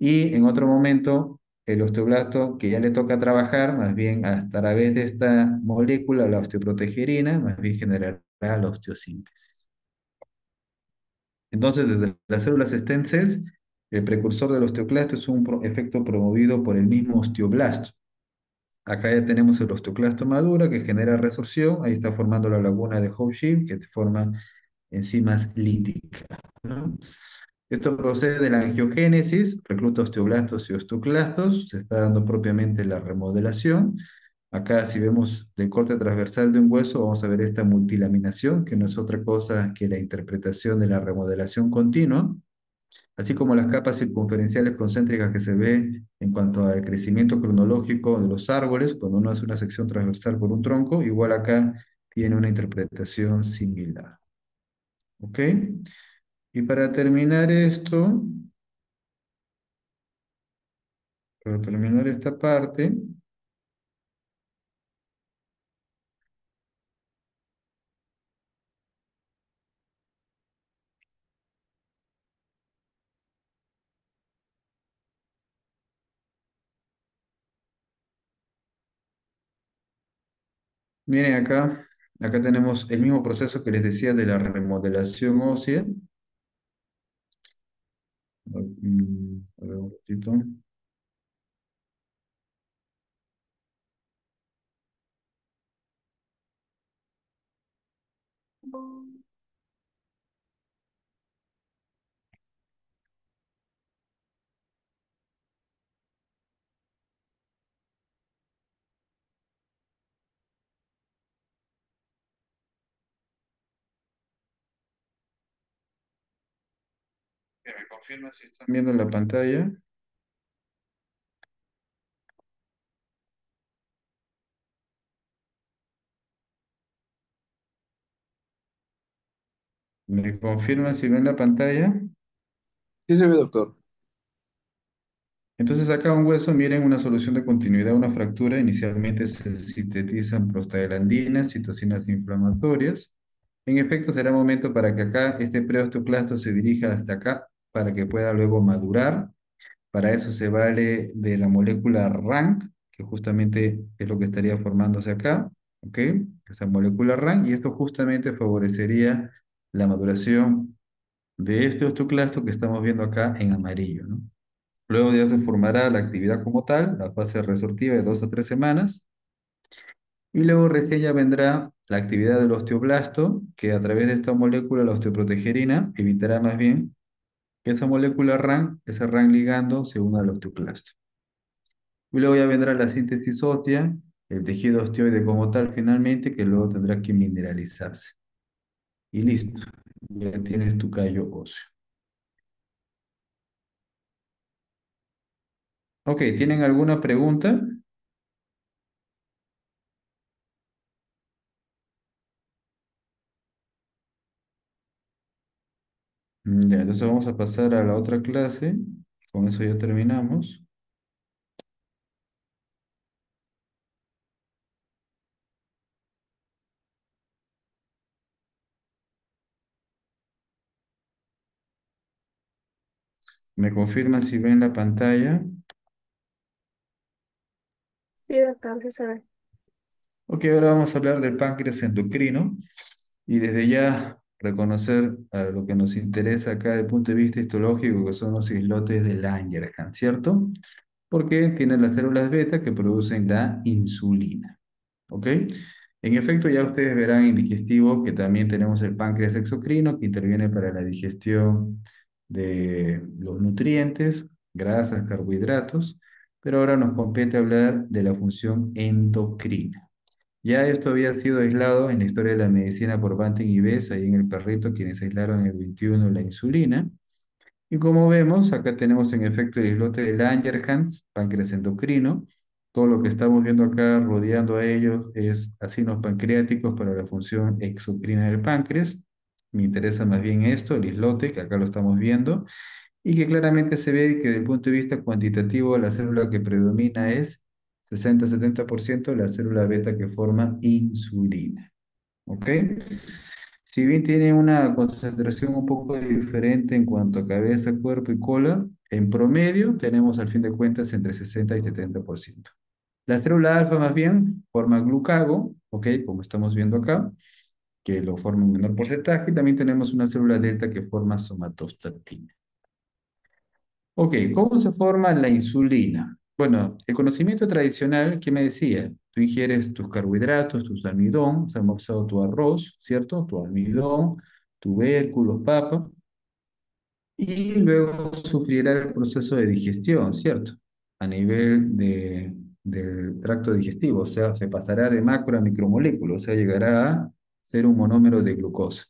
Y en otro momento, el osteoblasto que ya le toca trabajar, más bien a través de esta molécula, la osteoprotegerina, más bien generará la osteosíntesis. Entonces, desde las células stem cells, el precursor del osteoclasto es un efecto promovido por el mismo osteoblasto. Acá ya tenemos el osteoclasto maduro que genera resorción, ahí está formando la laguna de Houshim que forma enzimas líticas, ¿no? Esto procede de la angiogénesis, recluta osteoblastos y osteoclastos, se está dando propiamente la remodelación. Acá si vemos del corte transversal de un hueso, vamos a ver esta multilaminación, que no es otra cosa que la interpretación de la remodelación continua, así como las capas circunferenciales concéntricas que se ve en cuanto al crecimiento cronológico de los árboles, cuando uno hace una sección transversal por un tronco, igual acá tiene una interpretación similar. ¿Ok? Y para terminar esta parte, miren acá tenemos el mismo proceso que les decía de la remodelación ósea. A ver un ratito. ¿Me confirman si están viendo la pantalla? ¿Me confirman si ven la pantalla? Sí se ve, doctor. Entonces acá un hueso, miren, una solución de continuidad, una fractura, inicialmente se sintetizan prostaglandinas, citocinas inflamatorias. En efecto, será momento para que acá este preosteoclasto se dirija hasta acá para que pueda luego madurar. Para eso se vale de la molécula RANK, que justamente es lo que estaría formándose acá, ¿ok? Esa molécula RANK, y esto justamente favorecería la maduración de este osteoclasto que estamos viendo acá en amarillo, ¿no? Luego ya se formará la actividad como tal, la fase resortiva de 2 a 3 semanas, y luego recién ya vendrá la actividad del osteoblasto, que a través de esta molécula, la osteoprotegerina, evitará más bien que esa molécula RAN, ese RAN ligando, se una al osteoclasto. Y luego ya vendrá la síntesis ósea, el tejido osteoide como tal finalmente, que luego tendrá que mineralizarse. Y listo, ya tienes tu callo óseo. Ok, ¿tienen alguna pregunta? Ya, entonces vamos a pasar a la otra clase. Con eso ya terminamos. ¿Me confirman si ven la pantalla? Sí, doctor, sí se ve. Ok, ahora vamos a hablar del páncreas endocrino y desde ya reconocer lo que nos interesa acá desde el punto de vista histológico, que son los islotes de Langerhans, ¿cierto? Porque tienen las células beta que producen la insulina, ¿ok? En efecto, ya ustedes verán en digestivo que también tenemos el páncreas exocrino que interviene para la digestión de los nutrientes, grasas, carbohidratos, pero ahora nos compete hablar de la función endocrina. Ya esto había sido aislado en la historia de la medicina por Banting y Bess, ahí en el perrito, quienes aislaron en el 21 la insulina. Y como vemos, acá tenemos en efecto el islote de Langerhans, páncreas endocrino. Todo lo que estamos viendo acá rodeando a ellos es acinos pancreáticos para la función exocrina del páncreas. Me interesa más bien esto, el islote, que acá lo estamos viendo, y que claramente se ve que desde el punto de vista cuantitativo la célula que predomina es 60-70% la célula beta que forma insulina. ¿Ok? Si bien tiene una concentración un poco diferente en cuanto a cabeza, cuerpo y cola, en promedio tenemos al fin de cuentas entre 60 y 70%. La célula alfa más bien forma glucago, ¿ok? Como estamos viendo acá, que lo forma en menor porcentaje, y también tenemos una célula delta que forma somatostatina. Ok, ¿cómo se forma la insulina? Bueno, el conocimiento tradicional, ¿qué me decía? Tú ingieres tus carbohidratos, tu almidón, has almorzado tu arroz, ¿cierto? Tu almidón, tubérculos, papa, y luego sufrirá el proceso de digestión, ¿cierto? A nivel del tracto digestivo, o sea, se pasará de macro a micromoléculo, o sea, llegará a ser un monómero de glucosa.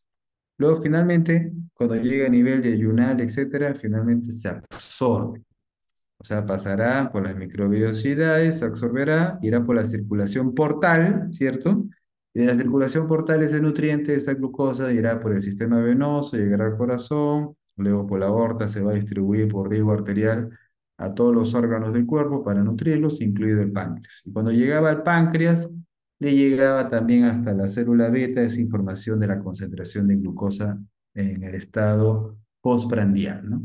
Luego, finalmente, cuando llega a nivel de ayunal, etcétera, finalmente se absorbe. O sea, pasará por las microbiosidades, se absorberá, irá por la circulación portal, ¿cierto? Y de la circulación portal ese nutriente, esa glucosa, irá por el sistema venoso, llegará al corazón, luego por la aorta se va a distribuir por riego arterial a todos los órganos del cuerpo para nutrirlos, incluido el páncreas. Y cuando llegaba al páncreas, le llegaba también hasta la célula beta esa información de la concentración de glucosa en el estado postprandial, ¿no?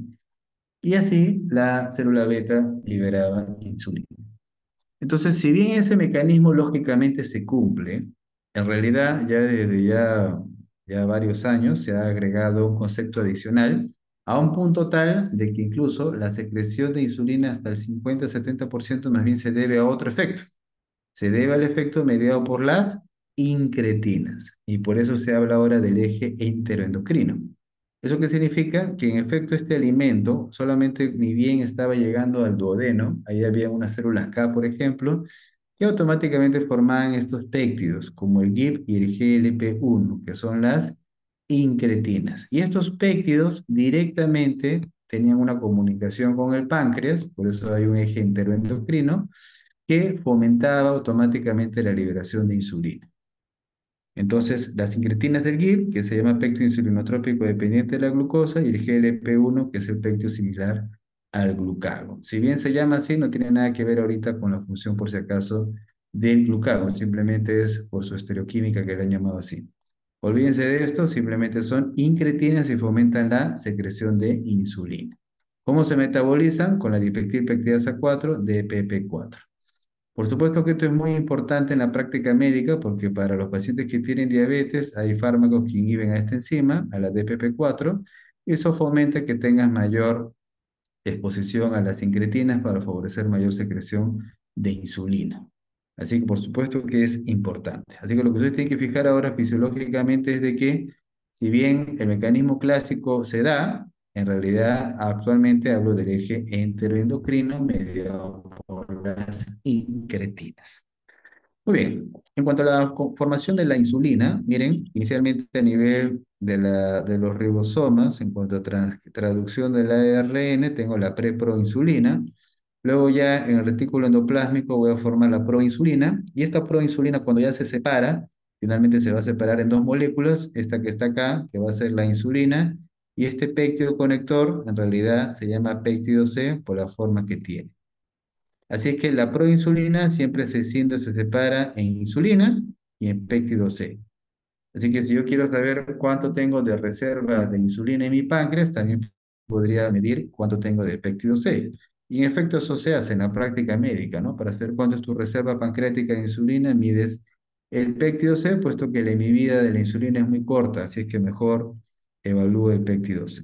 Y así la célula beta liberaba insulina. Entonces, si bien ese mecanismo lógicamente se cumple, en realidad ya desde ya varios años se ha agregado un concepto adicional a un punto tal de que incluso la secreción de insulina hasta el 50-70% más bien se debe a otro efecto. Se debe al efecto mediado por las incretinas y por eso se habla ahora del eje enteroendocrino. ¿Eso qué significa? Que en efecto este alimento solamente ni bien estaba llegando al duodeno, ahí había unas células K, por ejemplo, que automáticamente formaban estos péptidos, como el GIP y el GLP-1, que son las incretinas. Y estos péptidos directamente tenían una comunicación con el páncreas, por eso hay un eje enteroendocrino, que fomentaba automáticamente la liberación de insulina. Entonces, las incretinas del GIP, que se llama péptido insulinotrópico dependiente de la glucosa, y el GLP-1, que es el péptido similar al glucagon. Si bien se llama así, no tiene nada que ver ahorita con la función, por si acaso, del glucagon, simplemente es por su estereoquímica que le han llamado así. Olvídense de esto, simplemente son incretinas y fomentan la secreción de insulina. ¿Cómo se metabolizan? Con la dipeptilpeptidasa 4, DPP4. Por supuesto que esto es muy importante en la práctica médica porque para los pacientes que tienen diabetes hay fármacos que inhiben a esta enzima, a la DPP4, y eso fomenta que tengas mayor exposición a las incretinas para favorecer mayor secreción de insulina. Así que por supuesto que es importante. Así que lo que ustedes tienen que fijar ahora fisiológicamente es de que si bien el mecanismo clásico se da, en realidad actualmente hablo del eje enteroendocrino mediado por las incretinas. Muy bien. En cuanto a la formación de la insulina, miren, inicialmente a nivel de los ribosomas, en cuanto a traducción del ARN, tengo la preproinsulina. Luego ya en el retículo endoplásmico voy a formar la proinsulina. Y esta proinsulina cuando ya se separa, finalmente se va a separar en dos moléculas. Esta que está acá, que va a ser la insulina. Y este péptido conector, en realidad se llama péptido C por la forma que tiene. Así que la proinsulina siempre se separa en insulina y en péptido C. Así que si yo quiero saber cuánto tengo de reserva de insulina en mi páncreas, también podría medir cuánto tengo de péptido C. Y en efecto eso se hace en la práctica médica, ¿no? Para saber cuánto es tu reserva pancreática de insulina, mides el péptido C, puesto que la medida de la insulina es muy corta, así es que mejor evalúe el péptido C.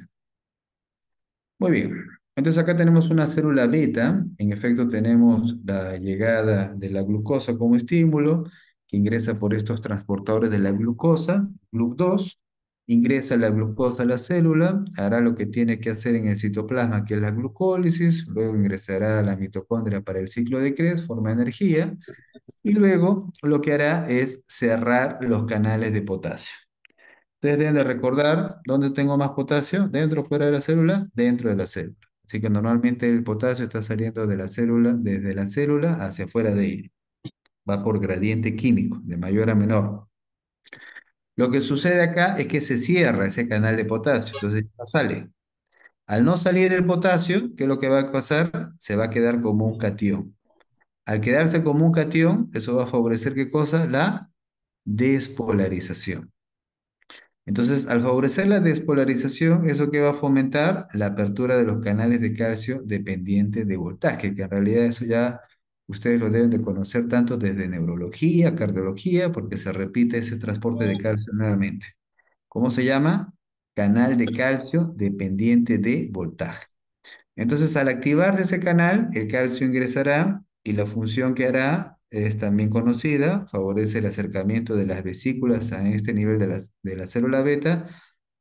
Muy bien. Entonces acá tenemos una célula beta. En efecto tenemos la llegada de la glucosa como estímulo, que ingresa por estos transportadores de la glucosa, GLUC2, ingresa la glucosa a la célula, hará lo que tiene que hacer en el citoplasma, que es la glucólisis, luego ingresará a la mitocondria para el ciclo de Krebs, forma energía, y luego lo que hará es cerrar los canales de potasio. Ustedes deben de recordar dónde tengo más potasio, dentro o fuera de la célula, dentro de la célula. Así que normalmente el potasio está saliendo de la célula, desde la célula hacia afuera de ella. Va por gradiente químico, de mayor a menor. Lo que sucede acá es que se cierra ese canal de potasio, entonces ya no sale. Al no salir el potasio, ¿qué es lo que va a pasar? Se va a quedar como un catión. Al quedarse como un catión, eso va a favorecer ¿qué cosa? La despolarización. Entonces, al favorecer la despolarización, ¿eso que va a fomentar? La apertura de los canales de calcio dependiente de voltaje, que en realidad eso ya ustedes lo deben de conocer tanto desde neurología, cardiología, porque se repite ese transporte de calcio nuevamente. ¿Cómo se llama? Canal de calcio dependiente de voltaje. Entonces, al activarse ese canal, el calcio ingresará y la función que hará es también conocida, favorece el acercamiento de las vesículas a este nivel de la célula beta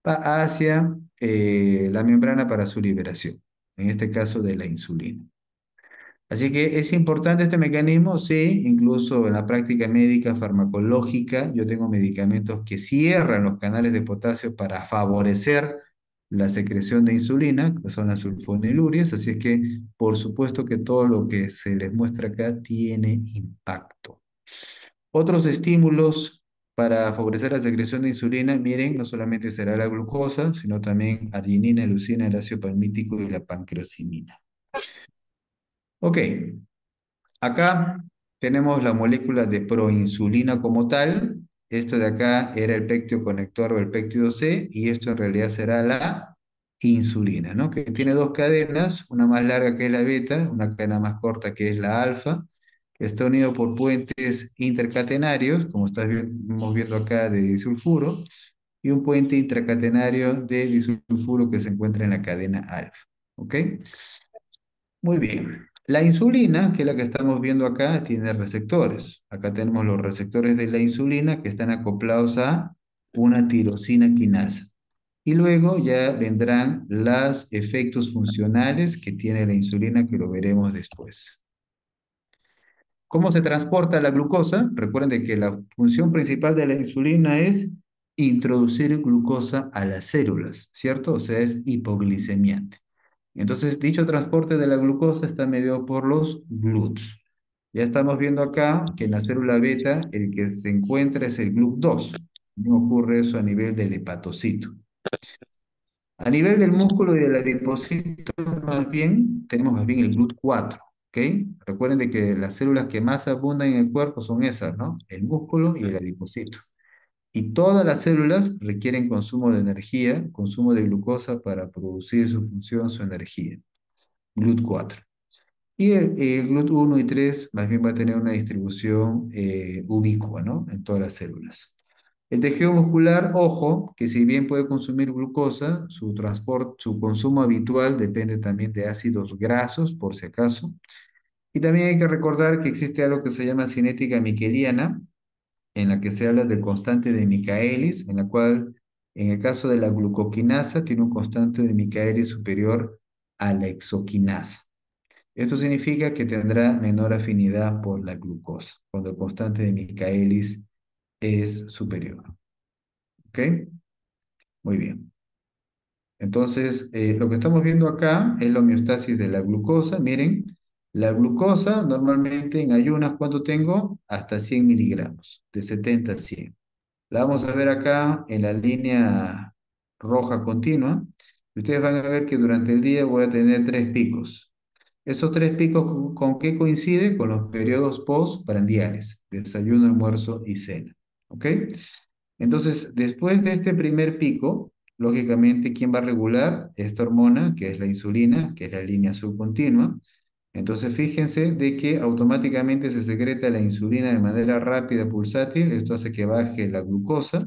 hacia la membrana para su liberación, en este caso de la insulina. Así que es importante este mecanismo, sí, incluso en la práctica médica farmacológica, yo tengo medicamentos que cierran los canales de potasio para favorecer la secreción de insulina, que son las sulfonilurias, así es que por supuesto que todo lo que se les muestra acá tiene impacto. Otros estímulos para favorecer la secreción de insulina, miren, no solamente será la glucosa, sino también arginina, leucina, el ácido palmítico y la pancreosimina. Ok, acá tenemos la molécula de proinsulina como tal. Esto de acá era el péptido conector o el péptido C y esto en realidad será la insulina, ¿no? Que tiene dos cadenas, una más larga que es la beta, una cadena más corta que es la alfa, que está unido por puentes intercatenarios, como estamos viendo acá de disulfuro, y un puente intracatenario de disulfuro que se encuentra en la cadena alfa. ¿Ok? Muy bien. La insulina, que es la que estamos viendo acá, tiene receptores. Acá tenemos los receptores de la insulina que están acoplados a una tirosina quinasa. Y luego ya vendrán los efectos funcionales que tiene la insulina, que lo veremos después. ¿Cómo se transporta la glucosa? Recuerden de que la función principal de la insulina es introducir glucosa a las células, ¿cierto? O sea, es hipoglicemiante. Entonces, dicho transporte de la glucosa está mediado por los GLUTs. Ya estamos viendo acá que en la célula beta el que se encuentra es el GLUT2. No ocurre eso a nivel del hepatocito. A nivel del músculo y del adipocito, tenemos más bien el GLUT4, ¿ok? Recuerden de que las células que más abundan en el cuerpo son esas, ¿no? El músculo y el adipocito. Y todas las células requieren consumo de energía, consumo de glucosa para producir su función, su energía. GLUT4. Y el GLUT1 y 3 más bien va a tener una distribución ubicua, ¿no? En todas las células. El tejido muscular, ojo, que si bien puede consumir glucosa, su transporte, su consumo habitual depende también de ácidos grasos, por si acaso. Y también hay que recordar que existe algo que se llama cinética miqueliana, en la que se habla del constante de Michaelis, en la cual, en el caso de la glucoquinasa, tiene un constante de Michaelis superior a la exoquinasa. Esto significa que tendrá menor afinidad por la glucosa, cuando el constante de Michaelis es superior. ¿Ok? Muy bien. Entonces, lo que estamos viendo acá es la homeostasis de la glucosa. Miren, la glucosa normalmente en ayunas, ¿cuánto tengo? Hasta 100 miligramos, de 70 a 100. La vamos a ver acá en la línea roja continua. Ustedes van a ver que durante el día voy a tener tres picos. Esos tres picos, ¿con qué coinciden? Con los periodos postprandiales, desayuno, almuerzo y cena. ¿Ok? Entonces, después de este primer pico, lógicamente, ¿quién va a regular esta hormona, que es la insulina, que es la línea subcontinua? Entonces, fíjense de que automáticamente se secreta la insulina de manera rápida, pulsátil. Esto hace que baje la glucosa.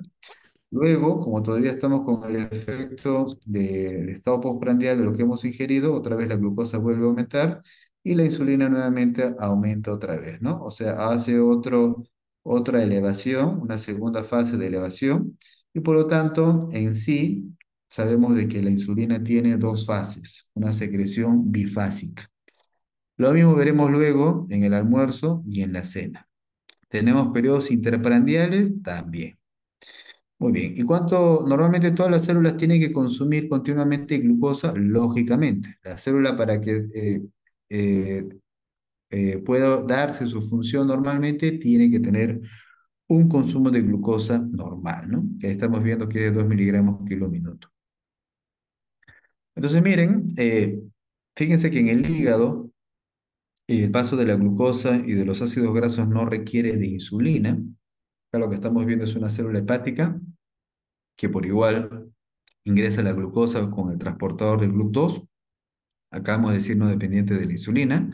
Luego, como todavía estamos con el efecto del estado postprandial de lo que hemos ingerido, otra vez la glucosa vuelve a aumentar y la insulina nuevamente aumenta otra vez, ¿no? O sea, hace otra elevación, una segunda fase de elevación, y por lo tanto, en sí, sabemos de que la insulina tiene dos fases, una secreción bifásica. Lo mismo veremos luego en el almuerzo y en la cena. Tenemos periodos interprandiales también. Muy bien. ¿Y cuánto normalmente todas las células tienen que consumir continuamente glucosa? Lógicamente. La célula para que eh, pueda darse su función normalmente tiene que tener un consumo de glucosa normal, ¿no? Que estamos viendo que es de 2 miligramos kilo minuto. Entonces miren, fíjense que en el hígado el paso de la glucosa y de los ácidos grasos no requiere de insulina. Acá lo que estamos viendo es una célula hepática que por igual ingresa la glucosa con el transportador del GLUT2. Acá vamos a decir no dependiente de la insulina.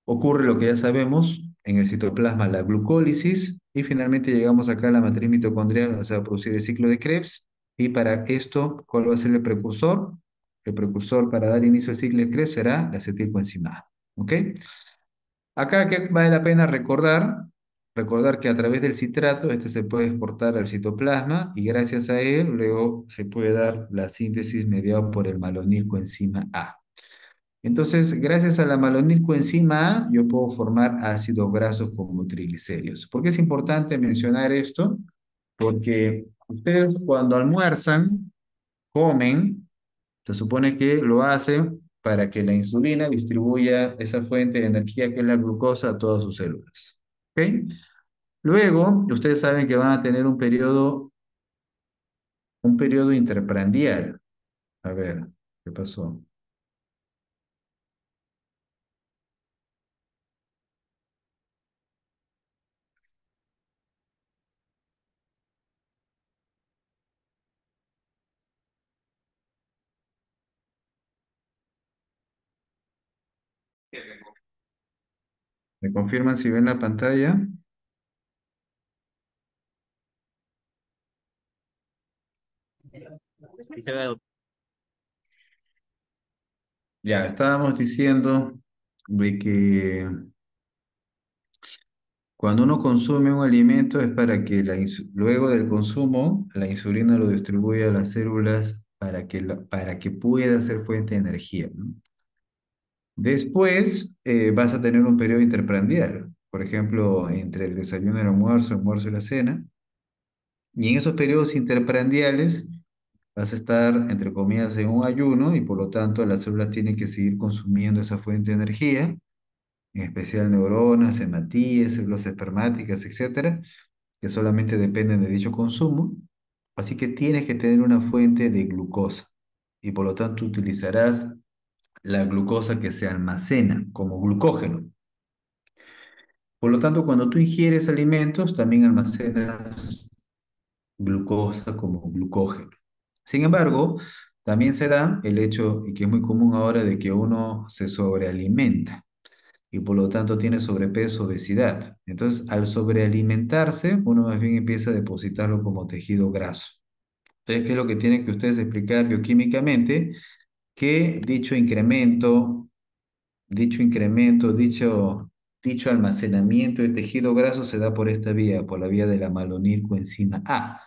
Ocurre lo que ya sabemos en el citoplasma, la glucólisis, y finalmente llegamos acá a la matriz mitocondrial, o sea, a producir el ciclo de Krebs. Y para esto, ¿cuál va a ser el precursor? El precursor para dar inicio al ciclo de Krebs será la acetilcoenzima A. ¿Ok? Acá que vale la pena recordar que a través del citrato este se puede exportar al citoplasma y gracias a él luego se puede dar la síntesis mediada por el malonilcoenzima A. Entonces, gracias a la malonilcoenzima A, yo puedo formar ácidos grasos como triglicéridos. ¿Por qué es importante mencionar esto? Porque ustedes cuando almuerzan, comen, se supone que lo hacen para que la insulina distribuya esa fuente de energía que es la glucosa a todas sus células. ¿Ok? Luego, ustedes saben que van a tener un periodo interprandial. A ver, ¿qué pasó? ¿Me confirman si ven la pantalla? Sí se ve, doctor. Ya, estábamos diciendo de que cuando uno consume un alimento es para que luego del consumo la insulina lo distribuya a las células para que pueda ser fuente de energía, ¿no? Después vas a tener un periodo interprandial, por ejemplo, entre el desayuno y el almuerzo y la cena. Y en esos periodos interprandiales vas a estar, entre comillas, en un ayuno y por lo tanto la célula tiene que seguir consumiendo esa fuente de energía, en especial neuronas, hematíes, células espermáticas, etcétera, que solamente dependen de dicho consumo. Así que tienes que tener una fuente de glucosa y por lo tanto utilizarás la glucosa que se almacena como glucógeno. Por lo tanto, cuando tú ingieres alimentos, también almacenas glucosa como glucógeno. Sin embargo, también se da el hecho, y que es muy común ahora, de que uno se sobrealimenta y por lo tanto tiene sobrepeso, obesidad. Entonces, al sobrealimentarse, uno más bien empieza a depositarlo como tejido graso. Entonces, ¿qué es lo que tienen que ustedes explicar bioquímicamente? Que dicho almacenamiento de tejido graso se da por esta vía, por la vía de la malonilcoenzima A.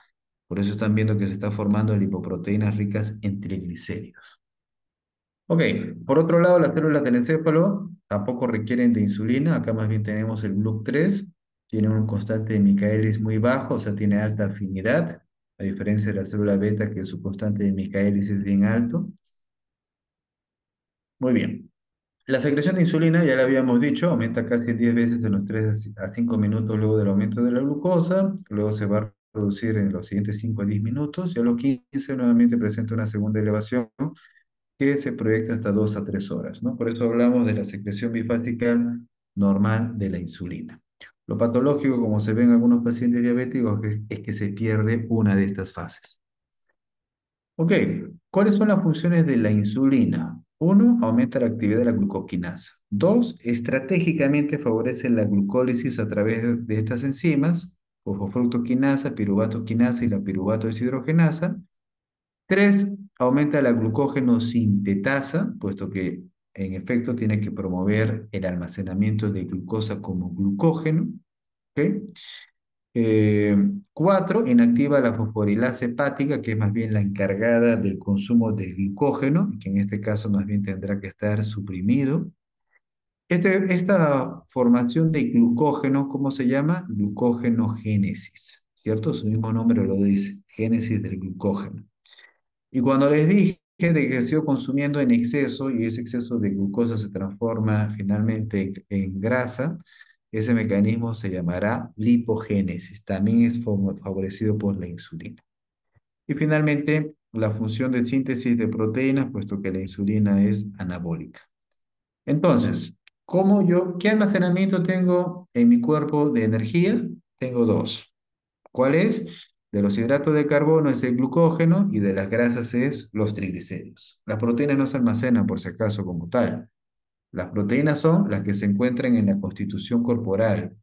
Por eso están viendo que se está formando lipoproteínas ricas en triglicéridos. Ok, por otro lado, las células del encéfalo tampoco requieren de insulina. Acá más bien tenemos el GLUC3, tiene un constante de Michaelis muy bajo, o sea, tiene alta afinidad, a diferencia de la célula beta, que su constante de Michaelis es bien alto. Muy bien. La secreción de insulina, ya lo habíamos dicho, aumenta casi 10 veces en los 3 a 5 minutos luego del aumento de la glucosa, luego se va a reducir en los siguientes 5 a 10 minutos y a los 15 nuevamente presenta una segunda elevación que se proyecta hasta 2 a 3 horas, ¿no? Por eso hablamos de la secreción bifásica normal de la insulina. Lo patológico, como se ve en algunos pacientes diabéticos, es que se pierde una de estas fases. Ok, ¿cuáles son las funciones de la insulina? Uno, aumenta la actividad de la glucoquinasa. Dos, estratégicamente favorece la glucólisis a través de estas enzimas, fosfofructoquinasa, piruvatoquinasa y la piruvato deshidrogenasa. Tres, aumenta la glucógeno sintetasa, puesto que en efecto tiene que promover el almacenamiento de glucosa como glucógeno. ¿Ok? Eh, Cuatro, inactiva la fosforilasa hepática, que es más bien la encargada del consumo de glucógeno, que en este caso más bien tendrá que estar suprimido. Esta formación de glucógeno, ¿cómo se llama? Glucógenogénesis, ¿cierto? Su mismo nombre lo dice, génesis del glucógeno. Y cuando les dije de que se sigo consumiendo en exceso y ese exceso de glucosa se transforma finalmente en grasa, ese mecanismo se llamará lipogénesis. También es favorecido por la insulina. Y finalmente, la función de síntesis de proteínas, puesto que la insulina es anabólica. Entonces, qué almacenamiento tengo en mi cuerpo de energía? Tengo dos. ¿Cuál es? De los hidratos de carbono es el glucógeno y de las grasas es los triglicéridos. Las proteínas no se almacenan por si acaso como tal. Las proteínas son las que se encuentran en la constitución corporal,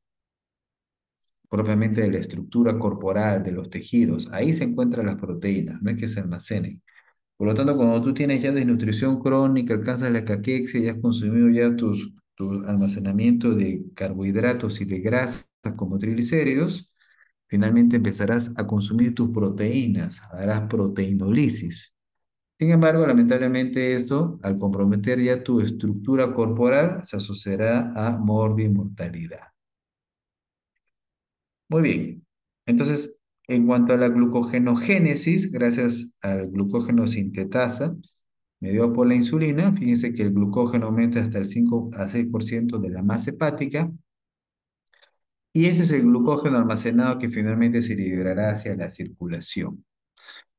propiamente de la estructura corporal, de los tejidos. Ahí se encuentran las proteínas, no es que se almacenen. Por lo tanto, cuando tú tienes ya desnutrición crónica, alcanzas la caquexia y has consumido ya tu almacenamiento de carbohidratos y de grasas como triglicéridos, finalmente empezarás a consumir tus proteínas, harás proteinolisis. Sin embargo, lamentablemente esto, al comprometer ya tu estructura corporal, se asociará a morbimortalidad. Muy bien. Entonces, en cuanto a la glucogenogénesis, gracias al glucógeno sintetasa, mediado por la insulina, fíjense que el glucógeno aumenta hasta el 5 a 6% de la masa hepática, y ese es el glucógeno almacenado que finalmente se liberará hacia la circulación.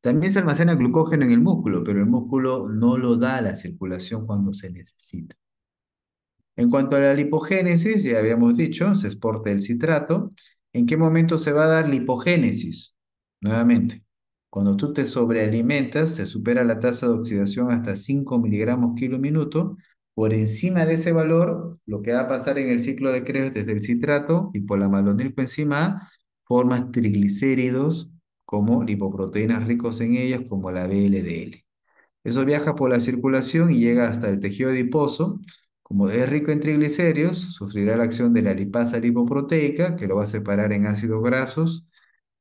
También se almacena glucógeno en el músculo, pero el músculo no lo da a la circulación cuando se necesita. En cuanto a la lipogénesis, ya habíamos dicho, se exporta el citrato. ¿En qué momento se va a dar lipogénesis? Nuevamente, cuando tú te sobrealimentas, se supera la tasa de oxidación hasta 5 miligramos kilo minuto. Por encima de ese valor, lo que va a pasar en el ciclo de Krebs desde el citrato y por la malonilcoenzima A, formas triglicéridos como lipoproteínas ricos en ellas, como la VLDL. Eso viaja por la circulación y llega hasta el tejido adiposo. Como es rico en triglicéridos, sufrirá la acción de la lipasa lipoproteica, que lo va a separar en ácidos grasos,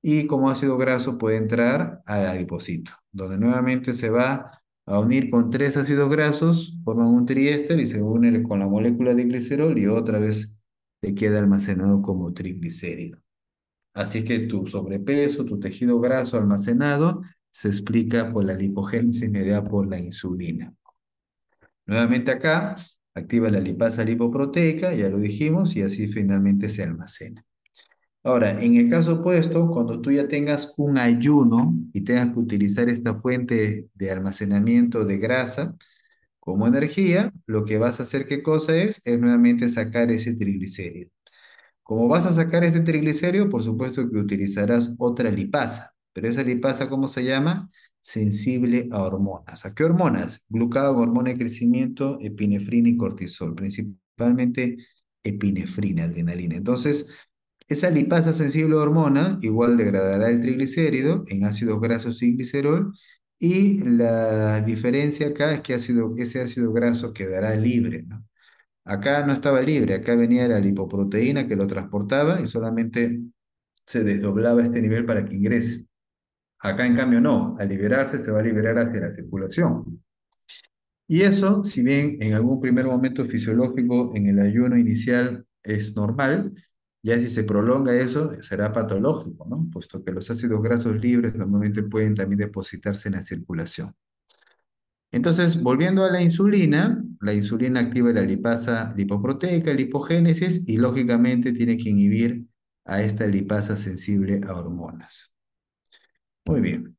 y como ácido graso puede entrar al adipocito, donde nuevamente se va a unir con tres ácidos grasos, forman un triéster y se une con la molécula de glicerol y otra vez te queda almacenado como triglicérido. Así que tu sobrepeso, tu tejido graso almacenado, se explica por la lipogénesis mediada por la insulina. Nuevamente acá, activa la lipasa lipoproteica, ya lo dijimos, y así finalmente se almacena. Ahora, en el caso opuesto, cuando tú ya tengas un ayuno y tengas que utilizar esta fuente de almacenamiento de grasa como energía, lo que vas a hacer, ¿qué cosa es? Es nuevamente sacar ese triglicérido. Como vas a sacar ese triglicérido, por supuesto que utilizarás otra lipasa, pero esa lipasa, ¿cómo se llama? Sensible a hormonas. ¿A qué hormonas? Glucagón, hormona de crecimiento, epinefrina y cortisol, principalmente epinefrina, adrenalina. Entonces, esa lipasa sensible a hormonas igual degradará el triglicérido en ácidos grasos y glicerol, y la diferencia acá es que ese ácido graso quedará libre, ¿no? Acá no estaba libre, acá venía la lipoproteína que lo transportaba y solamente se desdoblaba este nivel para que ingrese. Acá en cambio no, al liberarse se va a liberar hacia la circulación. Y eso, si bien en algún primer momento fisiológico en el ayuno inicial es normal, ya si se prolonga eso será patológico, ¿no? Puesto que los ácidos grasos libres normalmente pueden también depositarse en la circulación. Entonces, volviendo a la insulina activa la lipasa lipoproteica, lipogénesis, y lógicamente tiene que inhibir a esta lipasa sensible a hormonas. Muy bien.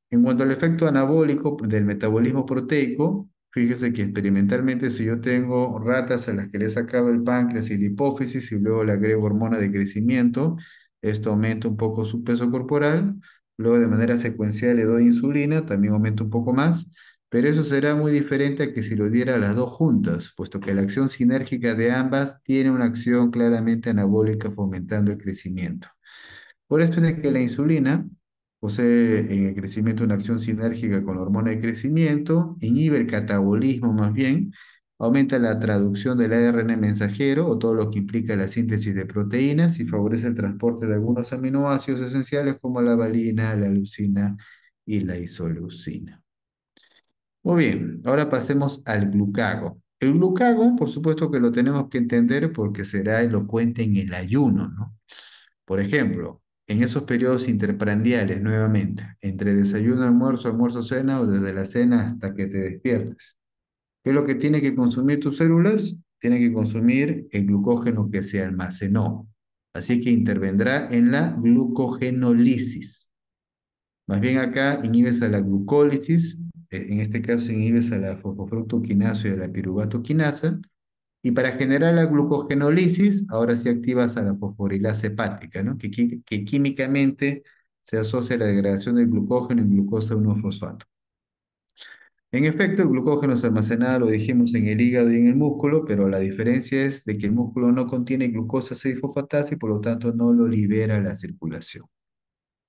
En cuanto al efecto anabólico del metabolismo proteico, fíjese que experimentalmente si yo tengo ratas a las que le sacaba el páncreas y la hipófisis y luego le agrego hormona de crecimiento, esto aumenta un poco su peso corporal, luego de manera secuencial le doy insulina, también aumenta un poco más, pero eso será muy diferente a que si lo diera a las dos juntas, puesto que la acción sinérgica de ambas tiene una acción claramente anabólica fomentando el crecimiento. Por eso es de que la insulina posee en el crecimiento una acción sinérgica con la hormona de crecimiento, inhibe el catabolismo más bien, aumenta la traducción del ARN mensajero o todo lo que implica la síntesis de proteínas y favorece el transporte de algunos aminoácidos esenciales como la valina, la leucina y la isoleucina. Muy bien, ahora pasemos al glucago. El glucago, por supuesto que lo tenemos que entender porque será elocuente en el ayuno, ¿no? Por ejemplo, en esos periodos interprandiales, nuevamente, entre desayuno, almuerzo, almuerzo, cena o desde la cena hasta que te despiertes. ¿Qué es lo que tiene que consumir tus células? Tiene que consumir el glucógeno que se almacenó. Así que intervendrá en la glucogenólisis. Más bien acá inhibes a la glucólisis, en este caso inhibes a la fosfofructoquinasa y a la piruvatoquinasa, y para generar la glucogenólisis, ahora sí activas a la fosforilasa hepática, ¿no? Que químicamente se asocia a la degradación del glucógeno en glucosa 1-fosfato. En efecto, el glucógeno es almacenado, lo dijimos, en el hígado y en el músculo, pero la diferencia es de que el músculo no contiene glucosa 6-fosfatasa y por lo tanto no lo libera a la circulación.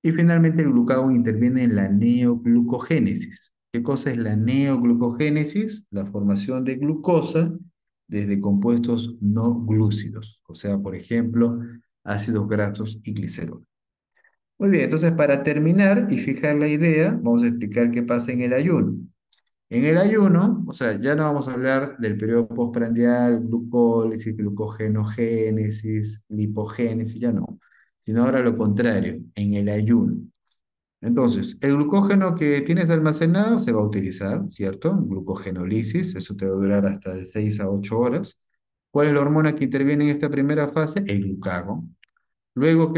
Y finalmente el glucagón interviene en la neoglucogénesis. ¿Qué cosa es la neoglucogénesis? La formación de glucosa desde compuestos no glúcidos, o sea, por ejemplo, ácidos grasos y glicerol. Muy bien, entonces para terminar y fijar la idea, vamos a explicar qué pasa en el ayuno. En el ayuno, o sea, ya no vamos a hablar del periodo postprandial, glucólisis, glucogenogénesis, lipogénesis, ya no, sino ahora lo contrario, en el ayuno. Entonces, el glucógeno que tienes almacenado se va a utilizar, ¿cierto? Glucogenólisis, eso te va a durar hasta de 6 a 8 horas. ¿Cuál es la hormona que interviene en esta primera fase? El glucagón. Luego,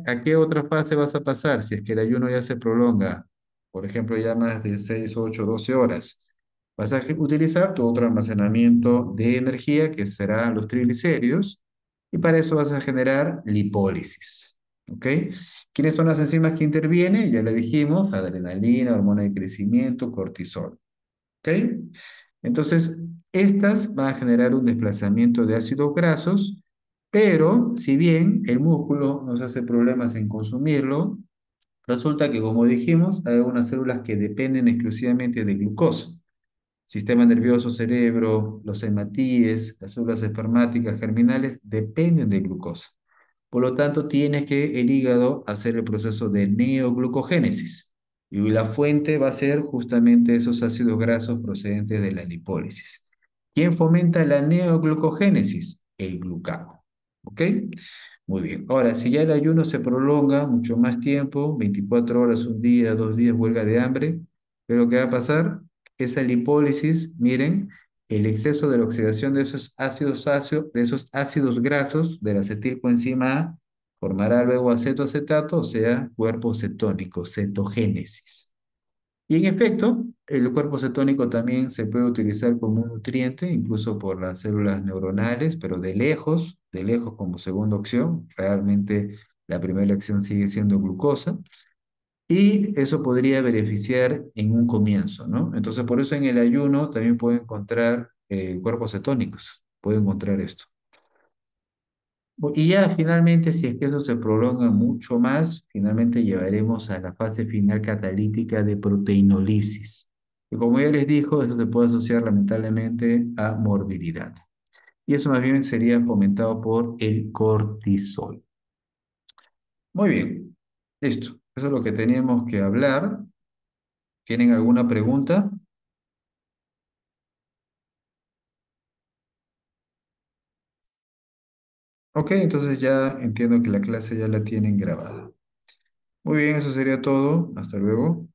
¿a qué otra fase vas a pasar? Si es que el ayuno ya se prolonga, por ejemplo, ya más de 6, 8, 12 horas, vas a utilizar tu otro almacenamiento de energía, que serán los triglicéridos, y para eso vas a generar lipólisis. ¿Ok? ¿Quiénes son las enzimas que intervienen? Ya le dijimos, adrenalina, hormona de crecimiento, cortisol. ¿Ok? Entonces, estas van a generar un desplazamiento de ácidos grasos, pero si bien el músculo nos hace problemas en consumirlo, resulta que, como dijimos, hay algunas células que dependen exclusivamente de glucosa. Sistema nervioso, cerebro, los hematíes, las células espermáticas germinales dependen de glucosa. Por lo tanto, tiene que el hígado hacer el proceso de neoglucogénesis. Y la fuente va a ser justamente esos ácidos grasos procedentes de la lipólisis. ¿Quién fomenta la neoglucogénesis? El glucagón. ¿Ok? Muy bien. Ahora, si ya el ayuno se prolonga mucho más tiempo, 24 horas, un día, 2 días, huelga de hambre, pero ¿qué va a pasar? Esa lipólisis, miren, el exceso de la oxidación de esos de esos ácidos grasos del acetilcoenzima A formará luego acetoacetato, o sea, cuerpo cetónico, cetogénesis. Y en efecto, el cuerpo cetónico también se puede utilizar como un nutriente, incluso por las células neuronales, pero de lejos como segunda opción. Realmente la primera elección sigue siendo glucosa. Y eso podría beneficiar en un comienzo, ¿no? Entonces, por eso en el ayuno también puede encontrar cuerpos cetónicos, puede encontrar esto. Y ya finalmente, si es que eso se prolonga mucho más, finalmente llevaremos a la fase final catalítica de proteinolisis. Y como ya les dijo, eso se puede asociar lamentablemente a morbilidad. Y eso más bien sería fomentado por el cortisol. Muy bien, listo. Eso es lo que teníamos que hablar. ¿Tienen alguna pregunta? Ok, entonces ya entiendo que la clase ya la tienen grabada. Muy bien, eso sería todo. Hasta luego.